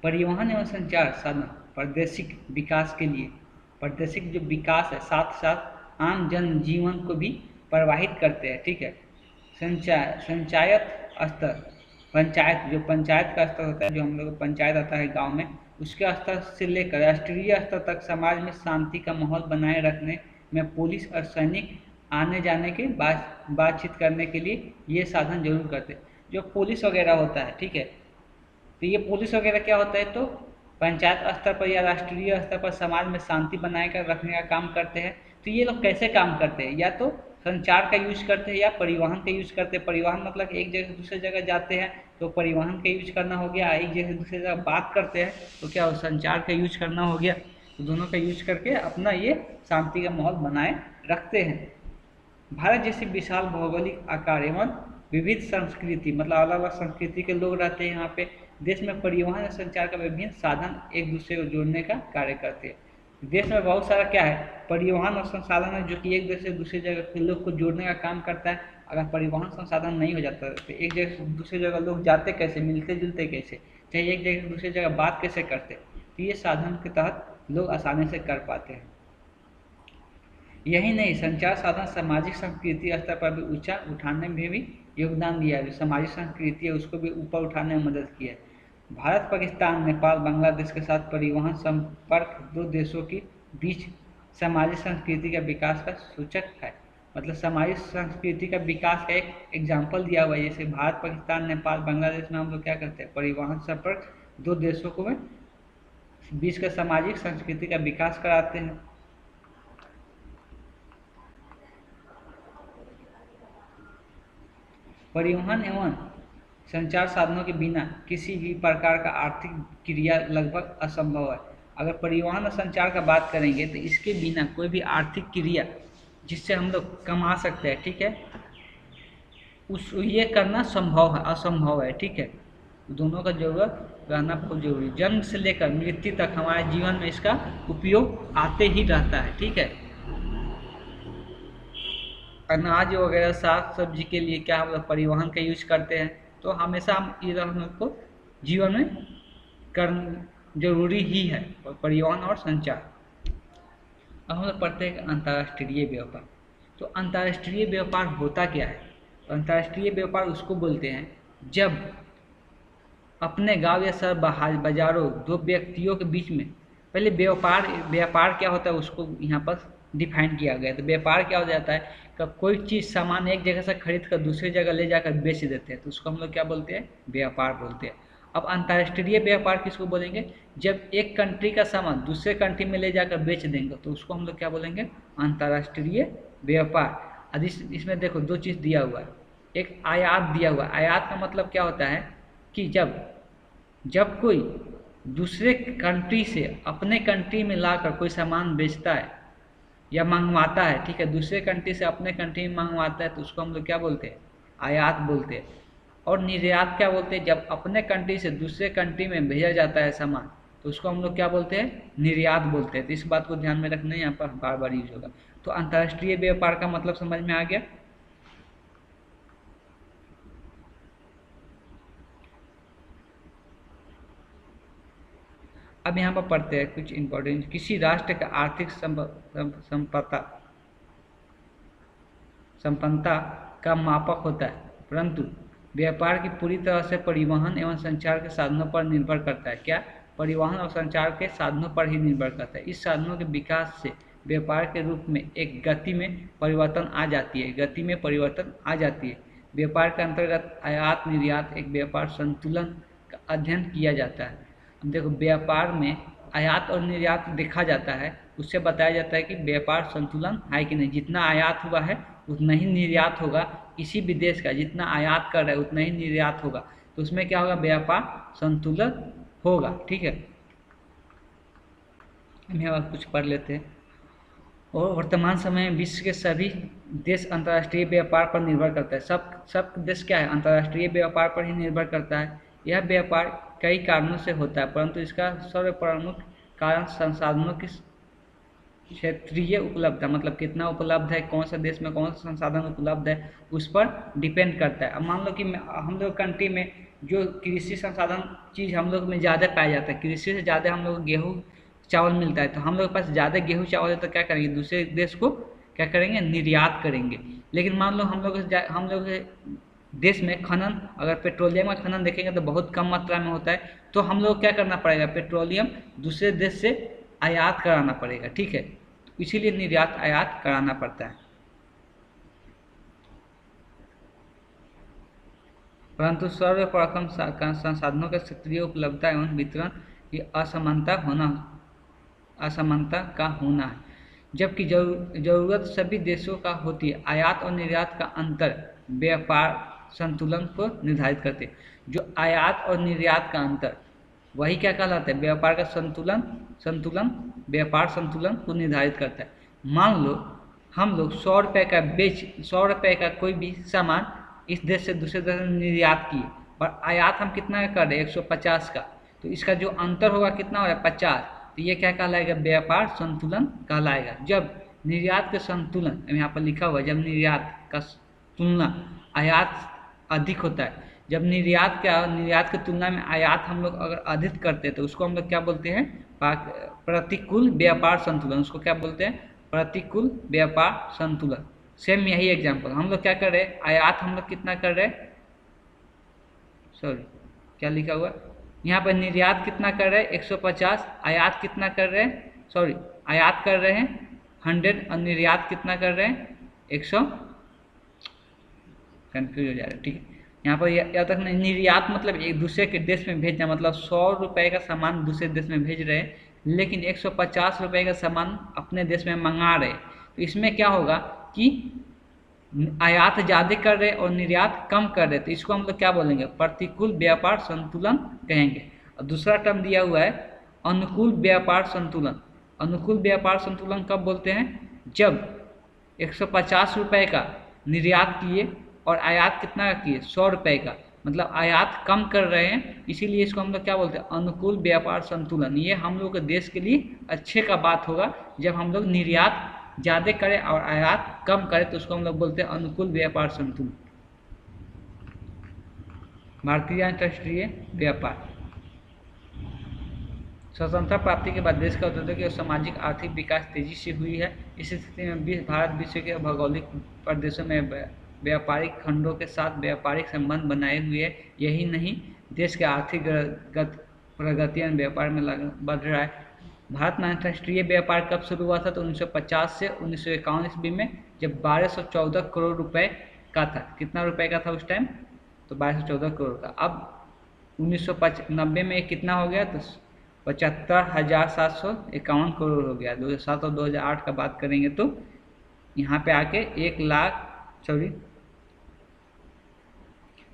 परिवहन एवं संचार साधन प्रादेशिक विकास के लिए, प्रादेशिक जो विकास है, साथ साथ आम जन जीवन को भी प्रभावित करते हैं। ठीक है। संचायत स्तर, पंचायत, जो पंचायत का स्तर होता है, जो हम लोग पंचायत आता है गांव में, उसके स्तर से लेकर राष्ट्रीय स्तर तक समाज में शांति का माहौल बनाए रखने में पुलिस और सैनिक आने जाने के बातचीत करने के लिए ये साधन जरूर करते हैं। जो पुलिस वगैरह होता है, ठीक है, तो ये पुलिस वगैरह क्या होता है, तो पंचायत स्तर पर या राष्ट्रीय स्तर पर समाज में शांति बनाए कर रखने का काम करते हैं। तो ये लोग कैसे काम करते हैं, या तो संचार का यूज करते हैं या परिवहन का यूज करते हैं। परिवहन मतलब एक जगह से दूसरे जगह जाते हैं तो परिवहन का यूज करना हो गया, एक जगह से दूसरी जगह बात करते हैं तो क्या संचार का यूज करना हो गया। तो दोनों का यूज करके अपना ये शांति का माहौल बनाए रखते हैं। भारत जैसे विशाल भौगोलिक आकार एवं विविध संस्कृति, मतलब अलग अलग संस्कृति के लोग रहते हैं यहाँ पे, देश में परिवहन और संचार का विभिन्न साधन एक दूसरे को जोड़ने का कार्य करते हैं। देश में बहुत सारा क्या है, परिवहन और संसाधन है जो कि एक जगह से दूसरी जगह के लोग को जोड़ने का काम करता है। अगर परिवहन संसाधन नहीं हो जाता तो एक जगह से दूसरी जगह लोग जाते कैसे, मिलते जुलते कैसे, चाहे एक जगह से दूसरी जगह बात कैसे करते। तो ये साधन के तहत लोग आसानी से कर पाते हैं। यही नहीं, संचार साधन सामाजिक संस्कृति स्तर पर भी ऊंचा उठाने में भी योगदान दिया है। जो सामाजिक संस्कृति है उसको भी ऊपर उठाने में मदद की है। भारत, पाकिस्तान, नेपाल, बांग्लादेश के साथ परिवहन संपर्क दो देशों के बीच सामाजिक संस्कृति का विकास का सूचक है। मतलब सामाजिक संस्कृति का विकास का एक एग्जाम्पल दिया हुआ है। जैसे भारत, पाकिस्तान, नेपाल, बांग्लादेश में हम लोग क्या करते हैं, परिवहन संपर्क दो देशों को में बीच का सामाजिक संस्कृति का विकास कराते हैं। परिवहन एवं संचार साधनों के बिना किसी भी प्रकार का आर्थिक क्रिया लगभग असंभव है। अगर परिवहन और संचार का बात करेंगे तो इसके बिना कोई भी आर्थिक क्रिया जिससे हम लोग कमा सकते हैं, ठीक है, उस ये करना संभव है, असंभव है, ठीक है। दोनों का जरूरत रहना बहुत जरूरी। जन्म से लेकर मृत्यु तक हमारे जीवन में इसका उपयोग आते ही रहता है, ठीक है। अनाज वगैरह साग सब्जी के लिए क्या हम लोग परिवहन का यूज करते हैं, तो हमेशा हम लोग को जीवन में करना जरूरी ही है, परिवहन और संचार। अब हम लोग पढ़ते हैं अंतर्राष्ट्रीय व्यापार। तो अंतर्राष्ट्रीय व्यापार होता क्या है? तो अंतर्राष्ट्रीय व्यापार उसको बोलते हैं जब अपने गांव या शहर बाजारों दो व्यक्तियों के बीच में, पहले व्यापार क्या होता है उसको यहाँ पर डिफाइन किया गया। तो व्यापार क्या हो जाता है कि कोई चीज़ सामान एक जगह से खरीद कर दूसरी जगह ले जाकर बेच देते हैं, तो उसको हम लोग क्या बोलते हैं, व्यापार बोलते हैं। अब अंतर्राष्ट्रीय व्यापार किसको बोलेंगे? जब एक कंट्री का सामान दूसरे कंट्री में ले जाकर बेच देंगे तो उसको हम लोग क्या बोलेंगे, अंतर्राष्ट्रीय व्यापार। अब इसमें देखो दो चीज़ दिया हुआ है, एक आयात दिया हुआ है। आयात का मतलब क्या होता है कि जब कोई दूसरे कंट्री से अपने कंट्री में लाकर कोई सामान बेचता है या मंगवाता है, ठीक है, दूसरे कंट्री से अपने कंट्री में मंगवाता है तो उसको हम लोग क्या बोलते हैं, आयात बोलते हैं। और निर्यात क्या बोलते हैं? जब अपने कंट्री से दूसरे कंट्री में भेजा जाता है सामान तो उसको हम लोग क्या बोलते हैं, निर्यात बोलते हैं। तो इस बात को ध्यान में रखना, यहाँ पर बार बार यूज होगा। तो अंतर्राष्ट्रीय व्यापार का मतलब समझ में आ गया। अब यहाँ पर पढ़ते हैं कुछ इंपॉर्टेंट। किसी राष्ट्र का आर्थिक संपन्नता का मापक होता है, परंतु व्यापार की पूरी तरह से परिवहन एवं संचार के साधनों पर निर्भर करता है। क्या? परिवहन और संचार के साधनों पर ही निर्भर करता है। इस साधनों के विकास से व्यापार के रूप में एक गति में परिवर्तन आ जाती है, गति में परिवर्तन आ जाती है। व्यापार के अंतर्गत आयात निर्यात एक व्यापार संतुलन का अध्ययन किया जाता है। अब देखो, व्यापार में आयात और निर्यात देखा जाता है, उससे बताया जाता है कि व्यापार संतुलन है कि नहीं। जितना आयात हुआ है उतना ही निर्यात होगा, किसी भी देश का जितना आयात कर रहा है उतना ही निर्यात होगा, तो उसमें क्या होगा, व्यापार संतुलन होगा, ठीक है। हम यहाँ कुछ पढ़ लेते हैं। और वर्तमान समय में विश्व के सभी देश अंतर्राष्ट्रीय व्यापार पर निर्भर करता है। सब देश क्या है, अंतर्राष्ट्रीय व्यापार पर ही निर्भर करता है। यह व्यापार कई कारणों से होता है, परंतु इसका सर्वप्रमुख कारण संसाधनों की क्षेत्रीय उपलब्धता, मतलब कितना उपलब्ध है, कौन सा देश में कौन सा संसाधन उपलब्ध है, उस पर डिपेंड करता है। अब मान लो कि हम लोग कंट्री में जो कृषि संसाधन चीज़ हम लोग में ज़्यादा पाया जाता है, कृषि से ज़्यादा हम लोग गेहूँ चावल मिलता है, तो हम लोग के पास ज़्यादा गेहूँ चावल है तो क्या करेंगे, दूसरे देश को क्या करेंगे, निर्यात करेंगे। लेकिन मान लो हम लोग देश में खनन, अगर पेट्रोलियम का खनन देखेंगे तो बहुत कम मात्रा में होता है, तो हम लोग क्या करना पड़ेगा, पेट्रोलियम दूसरे देश से आयात कराना पड़ेगा, ठीक है। इसीलिए निर्यात आयात कराना पड़ता है। परंतु सर्वप्रथम संसाधनों के क्षेत्रीय उपलब्धता एवं वितरण की असमानता का होना है, जबकि जरूरत सभी देशों का होती है। आयात और निर्यात का अंतर व्यापार संतुलन को निर्धारित करते हैं। जो आयात और निर्यात का अंतर वही क्या कहलाता है, व्यापार का संतुलन व्यापार संतुलन को निर्धारित करता है। मान लो हम लोग 100 रुपये का कोई भी सामान इस देश से दूसरे देश में निर्यात किए और आयात हम कितना का कर रहे हैं, 150 का, तो इसका जो अंतर होगा कितना हो रहा है, 50, तो ये क्या कहलाएगा, व्यापार संतुलन कहलाएगा। जब निर्यात के संतुलन, यहाँ पर लिखा हुआ है, जब निर्यात का तुलना आयात अधिक होता है, जब निर्यात की तुलना में आयात हम लोग अगर अधिक करते हैं तो उसको हम लोग क्या बोलते हैं, प्रतिकूल व्यापार संतुलन। उसको क्या बोलते हैं, प्रतिकूल व्यापार संतुलन। सेम यही एग्जांपल, हम लोग क्या कर रहे हैं, आयात हम लोग कितना कर रहे हैं, सॉरी क्या लिखा हुआ है यहाँ पर, निर्यात कितना कर रहे हैं 150, आयात कितना कर रहे हैं, सॉरी आयात कर रहे हैं 100 और निर्यात कितना कर रहे हैं 100, कंफ्यूज हो जा रहा है। ठीक है, यहाँ पर याद रखना, निर्यात मतलब एक दूसरे के देश में भेजना, मतलब 100 रुपए का सामान दूसरे देश में भेज रहे हैं, लेकिन 150 रुपए का सामान अपने देश में मंगा रहे हैं। तो इसमें क्या होगा कि आयात ज़्यादा कर रहे और निर्यात कम कर रहे, तो इसको हम लोग क्या बोलेंगे, प्रतिकूल व्यापार संतुलन कहेंगे। और दूसरा टर्म दिया हुआ है अनुकूल व्यापार संतुलन। अनुकूल व्यापार संतुलन कब बोलते हैं, जब 150 रुपए का निर्यात किए और आयात कितना का किए 100 रुपए का, मतलब आयात कम कर रहे हैं, इसीलिए इसको हम लोग क्या बोलते हैं, अनुकूल व्यापार संतुलन। ये हम लोग के देश के लिए अच्छे का बात होगा, जब हम लोग निर्यात ज़्यादा करें और आयात कम करें तो उसको हम लोग बोलते हैं अनुकूल व्यापार संतुलन। भारतीय अंतर्राष्ट्रीय व्यापार, स्वतंत्रता प्राप्ति के बाद देश का औद्योगिक और सामाजिक आर्थिक विकास तेजी से हुई है। इस स्थिति में भारत विश्व के भौगोलिक प्रदेशों में व्यापारिक खंडों के साथ व्यापारिक संबंध बनाए हुए है। यही नहीं, देश के आर्थिक प्रगति व्यापार में बढ़ रहा है। भारत में अंतर्राष्ट्रीय व्यापार कब शुरू हुआ था, तो 1950 से 1951 ईस्वी में, जब 1214 करोड़ रुपए का था। कितना रुपए का था उस टाइम, तो 1214 करोड़ का। अब 1990 में कितना हो गया, तो 75,751 करोड़ हो गया। 2007 और 2008 का बात करेंगे तो यहाँ पे आके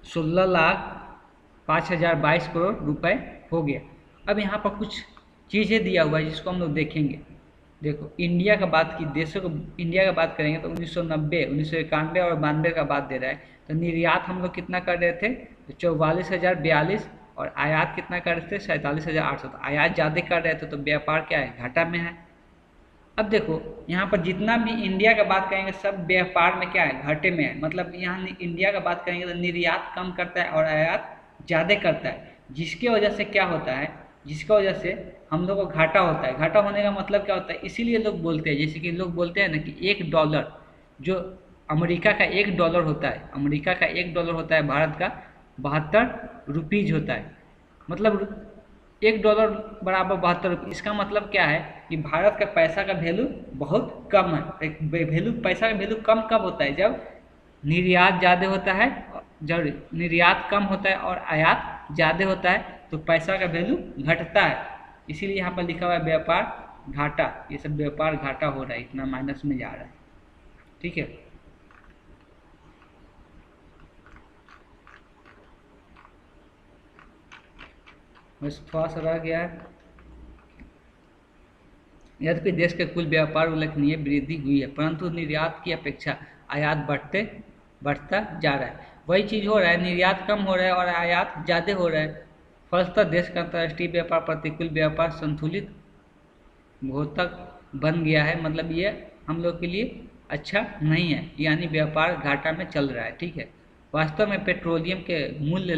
16,05,022 करोड़ रुपए हो गया। अब यहाँ पर कुछ चीज़ें दिया हुआ है जिसको हम लोग देखेंगे। देखो, इंडिया का बात की, देशों को इंडिया का बात करेंगे तो 1990, 1991 और 92 का बात दे रहा है। तो निर्यात हम लोग कितना कर रहे थे, तो 44,042, और आयात कितना कर रहे थे, 47,800। तो आयात ज़्यादा कर रहे थे तो व्यापार क्या है, घाटा में है। अब देखो यहाँ पर जितना भी इंडिया का बात करेंगे सब व्यापार में क्या है, घाटे में है। मतलब यहाँ इंडिया का बात करेंगे तो निर्यात कम करता है और आयात ज़्यादा करता है, जिसके वजह से क्या होता है, जिसकी वजह से हम लोग को घाटा होता है। घाटा होने का मतलब क्या होता है, इसीलिए लोग बोलते हैं, जैसे कि लोग बोलते हैं ना कि $1 जो अमेरिका का $1 होता है, अमेरिका का $1 होता है, भारत का 72 रुपीज़ होता है। मतलब $1 बराबर 72 रुपये। इसका मतलब क्या है कि भारत का पैसा का वैल्यू बहुत कम है। पैसा का वैल्यू कम कब होता है, जब निर्यात ज़्यादा होता है, जब निर्यात कम होता है और आयात ज़्यादा होता है तो पैसा का वैल्यू घटता है। इसीलिए यहाँ पर लिखा हुआ है व्यापार घाटा। ये सब व्यापार घाटा हो रहा है, इतना माइनस में जा रहा है। ठीक है, बस थोड़ा सा रह गया है। यद्यपि देश के कुल व्यापार उल्लेखनीय वृद्धि हुई है, परंतु निर्यात की अपेक्षा आयात बढ़ता जा रहा है। वही चीज़ हो रहा है, निर्यात कम हो रहा है और आयात ज़्यादा हो रहा है। फलतः देश का अंतर्राष्ट्रीय व्यापार प्रतिकूल व्यापार संतुलित घोतक बन गया है। मतलब ये हम लोग के लिए अच्छा नहीं है, यानी व्यापार घाटा में चल रहा है। ठीक है, वास्तव में पेट्रोलियम के मूल्य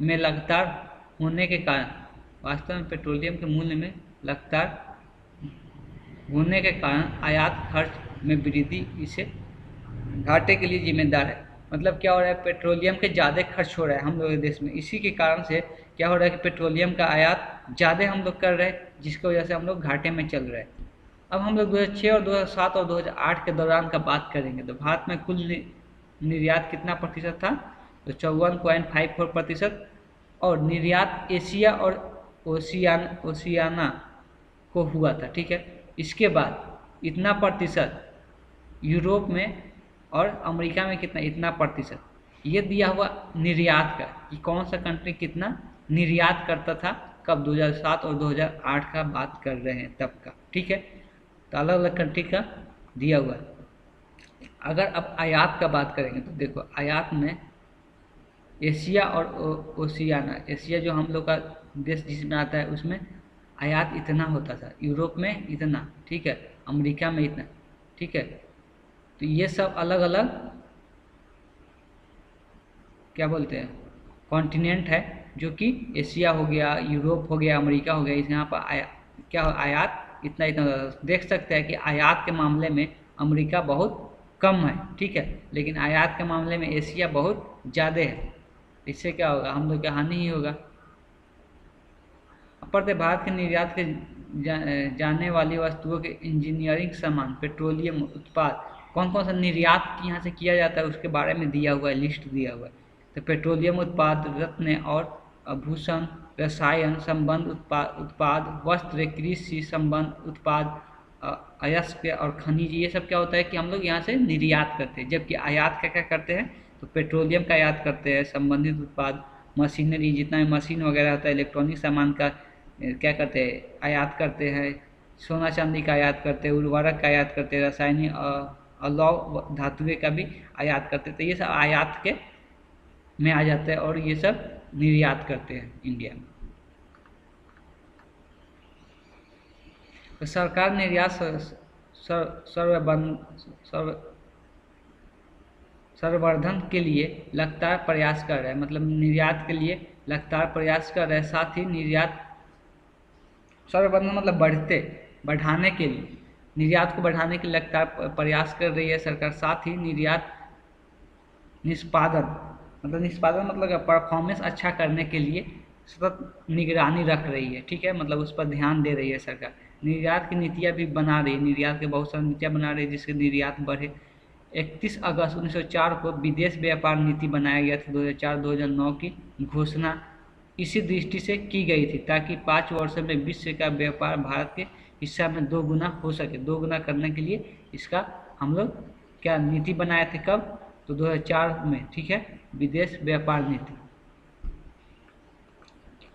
में लगातार होने के कारण, वास्तव में पेट्रोलियम के मूल्य में लगातार होने के कारण आयात खर्च में वृद्धि इसे घाटे के लिए जिम्मेदार है। मतलब क्या हो रहा है, पेट्रोलियम के ज़्यादा खर्च हो रहा है हम लोग के देश में। इसी के कारण से क्या हो रहा है कि पेट्रोलियम का आयात ज़्यादा हम लोग कर रहे हैं, जिसकी वजह से हम लोग घाटे में चल रहे हैं। अब हम लोग 2006 और 2007 और 2008 के दौरान का बात करेंगे तो भारत में कुल निर्यात कितना प्रतिशत था, तो 54.54%। और निर्यात एशिया और ओशियाना को हुआ था। ठीक है, इसके बाद इतना प्रतिशत यूरोप में और अमेरिका में कितना, इतना प्रतिशत। ये दिया हुआ निर्यात का कि कौन सा कंट्री कितना निर्यात करता था, कब 2007 और 2008 का बात कर रहे हैं तब का। ठीक है, तो अलग अलग कंट्री का दिया हुआ है। अगर अब आयात का बात करेंगे तो देखो, आयात में एशिया और ओशियाना, एशिया जो हम लोग का देश जिसमें आता है उसमें आयात इतना होता था, यूरोप में इतना, ठीक है, अमेरिका में इतना। ठीक है, तो ये सब अलग अलग क्या बोलते हैं कॉन्टिनेंट है, जो कि एशिया हो गया, यूरोप हो गया, अमेरिका हो गया, इस यहाँ पर क्या आयात इतना इतना देख सकते हैं कि आयात के मामले में अमेरिका बहुत कम है, ठीक है, लेकिन आयात के मामले में एशिया बहुत ज़्यादा है। इससे क्या होगा, हम लोग की हानि ही होगा। अपर भारत के निर्यात के जाने वाली वस्तुओं के इंजीनियरिंग सामान, पेट्रोलियम उत्पाद, कौन कौन सा निर्यात यहाँ से किया जाता है उसके बारे में दिया हुआ है, लिस्ट दिया हुआ है। तो पेट्रोलियम उत्पाद, रत्न और आभूषण, रसायन संबंध उत्पाद, वस्त्र, कृषि संबंध उत्पाद, अयस्क और खनिज, ये सब क्या होता है कि हम लोग यहाँ से निर्यात करते हैं। जबकि आयात क्या क्या करते हैं, तो पेट्रोलियम का आयात करते हैं, संबंधित उत्पाद, मशीनरी, जितना भी मशीन वगैरह होता है, इलेक्ट्रॉनिक सामान का क्या करते हैं, आयात करते हैं, सोना चांदी का आयात करते हैं, उर्वरक का आयात करते हैं, रासायनिक अलौह धातुएं का भी आयात करते हैं। तो ये सब आयात के में आ जाते हैं और ये सब निर्यात करते हैं इंडिया में। तो सरकार निर्यात संवर्धन के लिए लगातार प्रयास कर रहा है, मतलब निर्यात के लिए लगातार प्रयास कर रहा है। साथ ही निर्यात संवर्धन मतलब बढ़ाने के लिए, निर्यात को बढ़ाने के लिए लगातार प्रयास कर रही है सरकार। साथ ही निर्यात निष्पादन मतलब परफॉर्मेंस अच्छा करने के लिए सतत निगरानी रख रही है, ठीक है, मतलब उस पर ध्यान दे रही है सरकार। निर्यात की नीतियाँ भी बना रही है, निर्यात के बहुत सारी नीतियाँ बना रही है जिससे निर्यात बढ़े। 31 अगस्त 1904 को विदेश व्यापार नीति बनाया गया था। 2004-2009 की घोषणा इसी दृष्टि से की गई थी ताकि 5 वर्षों में विश्व का व्यापार भारत के हिस्सा में 2 गुना हो सके। 2 गुना करने के लिए इसका हम लोग क्या नीति बनाए थे, कब, तो 2004 में, ठीक है, विदेश व्यापार नीति।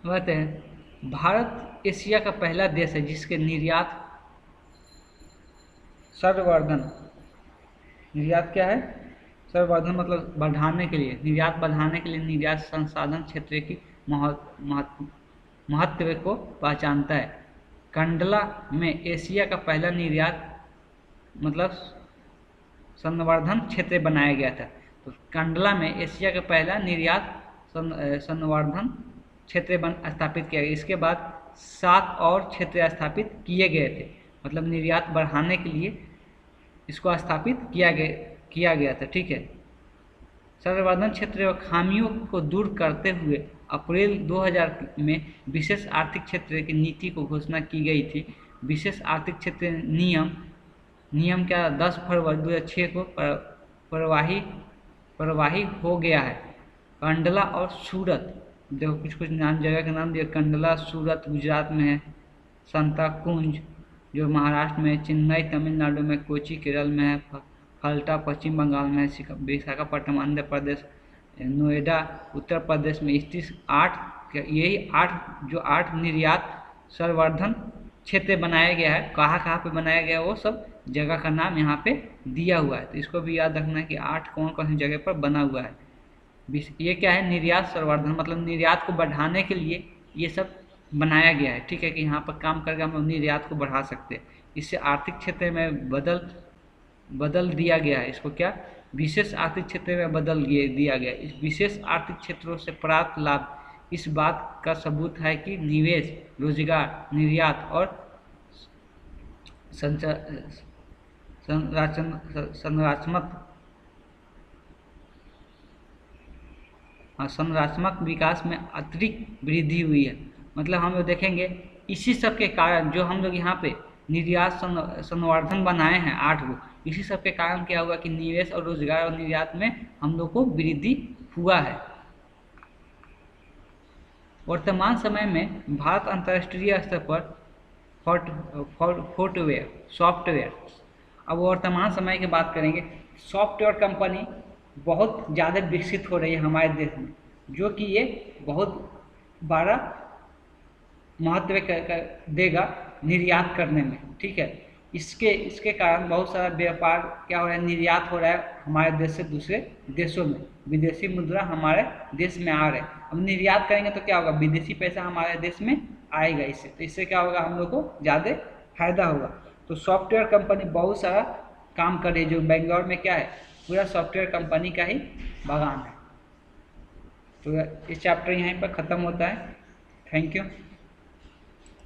कहते हैं भारत एशिया का पहला देश है जिसके निर्यात संवर्धन, निर्यात क्या है, संवर्धन मतलब बढ़ाने के लिए, निर्यात बढ़ाने के लिए निर्यात संसाधन क्षेत्र की महत्व को पहचानता है। कंडला में एशिया का पहला निर्यात मतलब संवर्धन क्षेत्र बनाया गया था। तो कंडला में एशिया का पहला निर्यात संवर्धन क्षेत्र स्थापित किया गया। इसके बाद 7 और क्षेत्र स्थापित किए गए थे, मतलब निर्यात बढ़ाने के लिए इसको स्थापित किया गया था, ठीक है। संवर्धन क्षेत्र और खामियों को दूर करते हुए अप्रैल 2000 में विशेष आर्थिक क्षेत्र की नीति को घोषणा की गई थी। विशेष आर्थिक क्षेत्र नियम क्या 10 फरवरी 2006 को प्रवाही हो गया है। कंडला और सूरत, देखो कुछ नाम जगह के नाम दिया, कंडला सूरत गुजरात में है, संताकुंज जो महाराष्ट्र में, चेन्नई तमिलनाडु में, कोची केरल में है, फल्टा पश्चिम बंगाल में है, विशाखापट्टनम आंध्र प्रदेश, नोएडा उत्तर प्रदेश में स्थित 8 निर्यात संवर्धन क्षेत्र बनाया गया है। कहाँ पे बनाया गया है वो सब जगह का नाम यहाँ पे दिया हुआ है, तो इसको भी याद रखना है कि 8 कौन कौन सी जगह पर बना हुआ है। ये क्या है, निर्यात संवर्धन मतलब निर्यात को बढ़ाने के लिए ये सब बनाया गया है, ठीक है, कि यहाँ पर काम करके हम लोग निर्यात को बढ़ा सकते हैं। इससे आर्थिक क्षेत्र में बदल दिया गया है, इसको क्या विशेष आर्थिक क्षेत्र में बदल दिया गया। इस विशेष आर्थिक क्षेत्रों से प्राप्त लाभ इस बात का सबूत है कि निवेश, रोजगार, निर्यात और संरचनात्मक विकास में अतिरिक्त वृद्धि हुई है। मतलब हम लोग देखेंगे इसी सब के कारण जो हम लोग यहाँ पे निर्यात संवर्धन बनाए हैं 8 को, इसी सब के कारण क्या हुआ कि निवेश और रोजगार और निर्यात में हम लोग को वृद्धि हुआ है। वर्तमान समय में भारत अंतर्राष्ट्रीय स्तर पर सॉफ्टवेयर, अब वर्तमान समय की बात करेंगे, सॉफ्टवेयर कंपनी बहुत ज़्यादा विकसित हो रही है हमारे देश में, जो कि ये बहुत बड़ा महत्व देगा निर्यात करने में, ठीक है। इसके कारण बहुत सारा व्यापार क्या हो रहा है, निर्यात हो रहा है हमारे देश से दूसरे देशों में, विदेशी मुद्रा हमारे देश में आ रहा है। अब निर्यात करेंगे तो क्या होगा, विदेशी पैसा हमारे देश में आएगा, इससे तो इससे क्या होगा, हम लोग को ज़्यादा फायदा होगा। तो सॉफ्टवेयर कंपनी बहुत सारा काम कर रही है, जो बेंगलोर में क्या है, पूरा सॉफ्टवेयर कंपनी का ही बागान है। तो इस चैप्टर यहीं पर ख़त्म होता है। Thank you.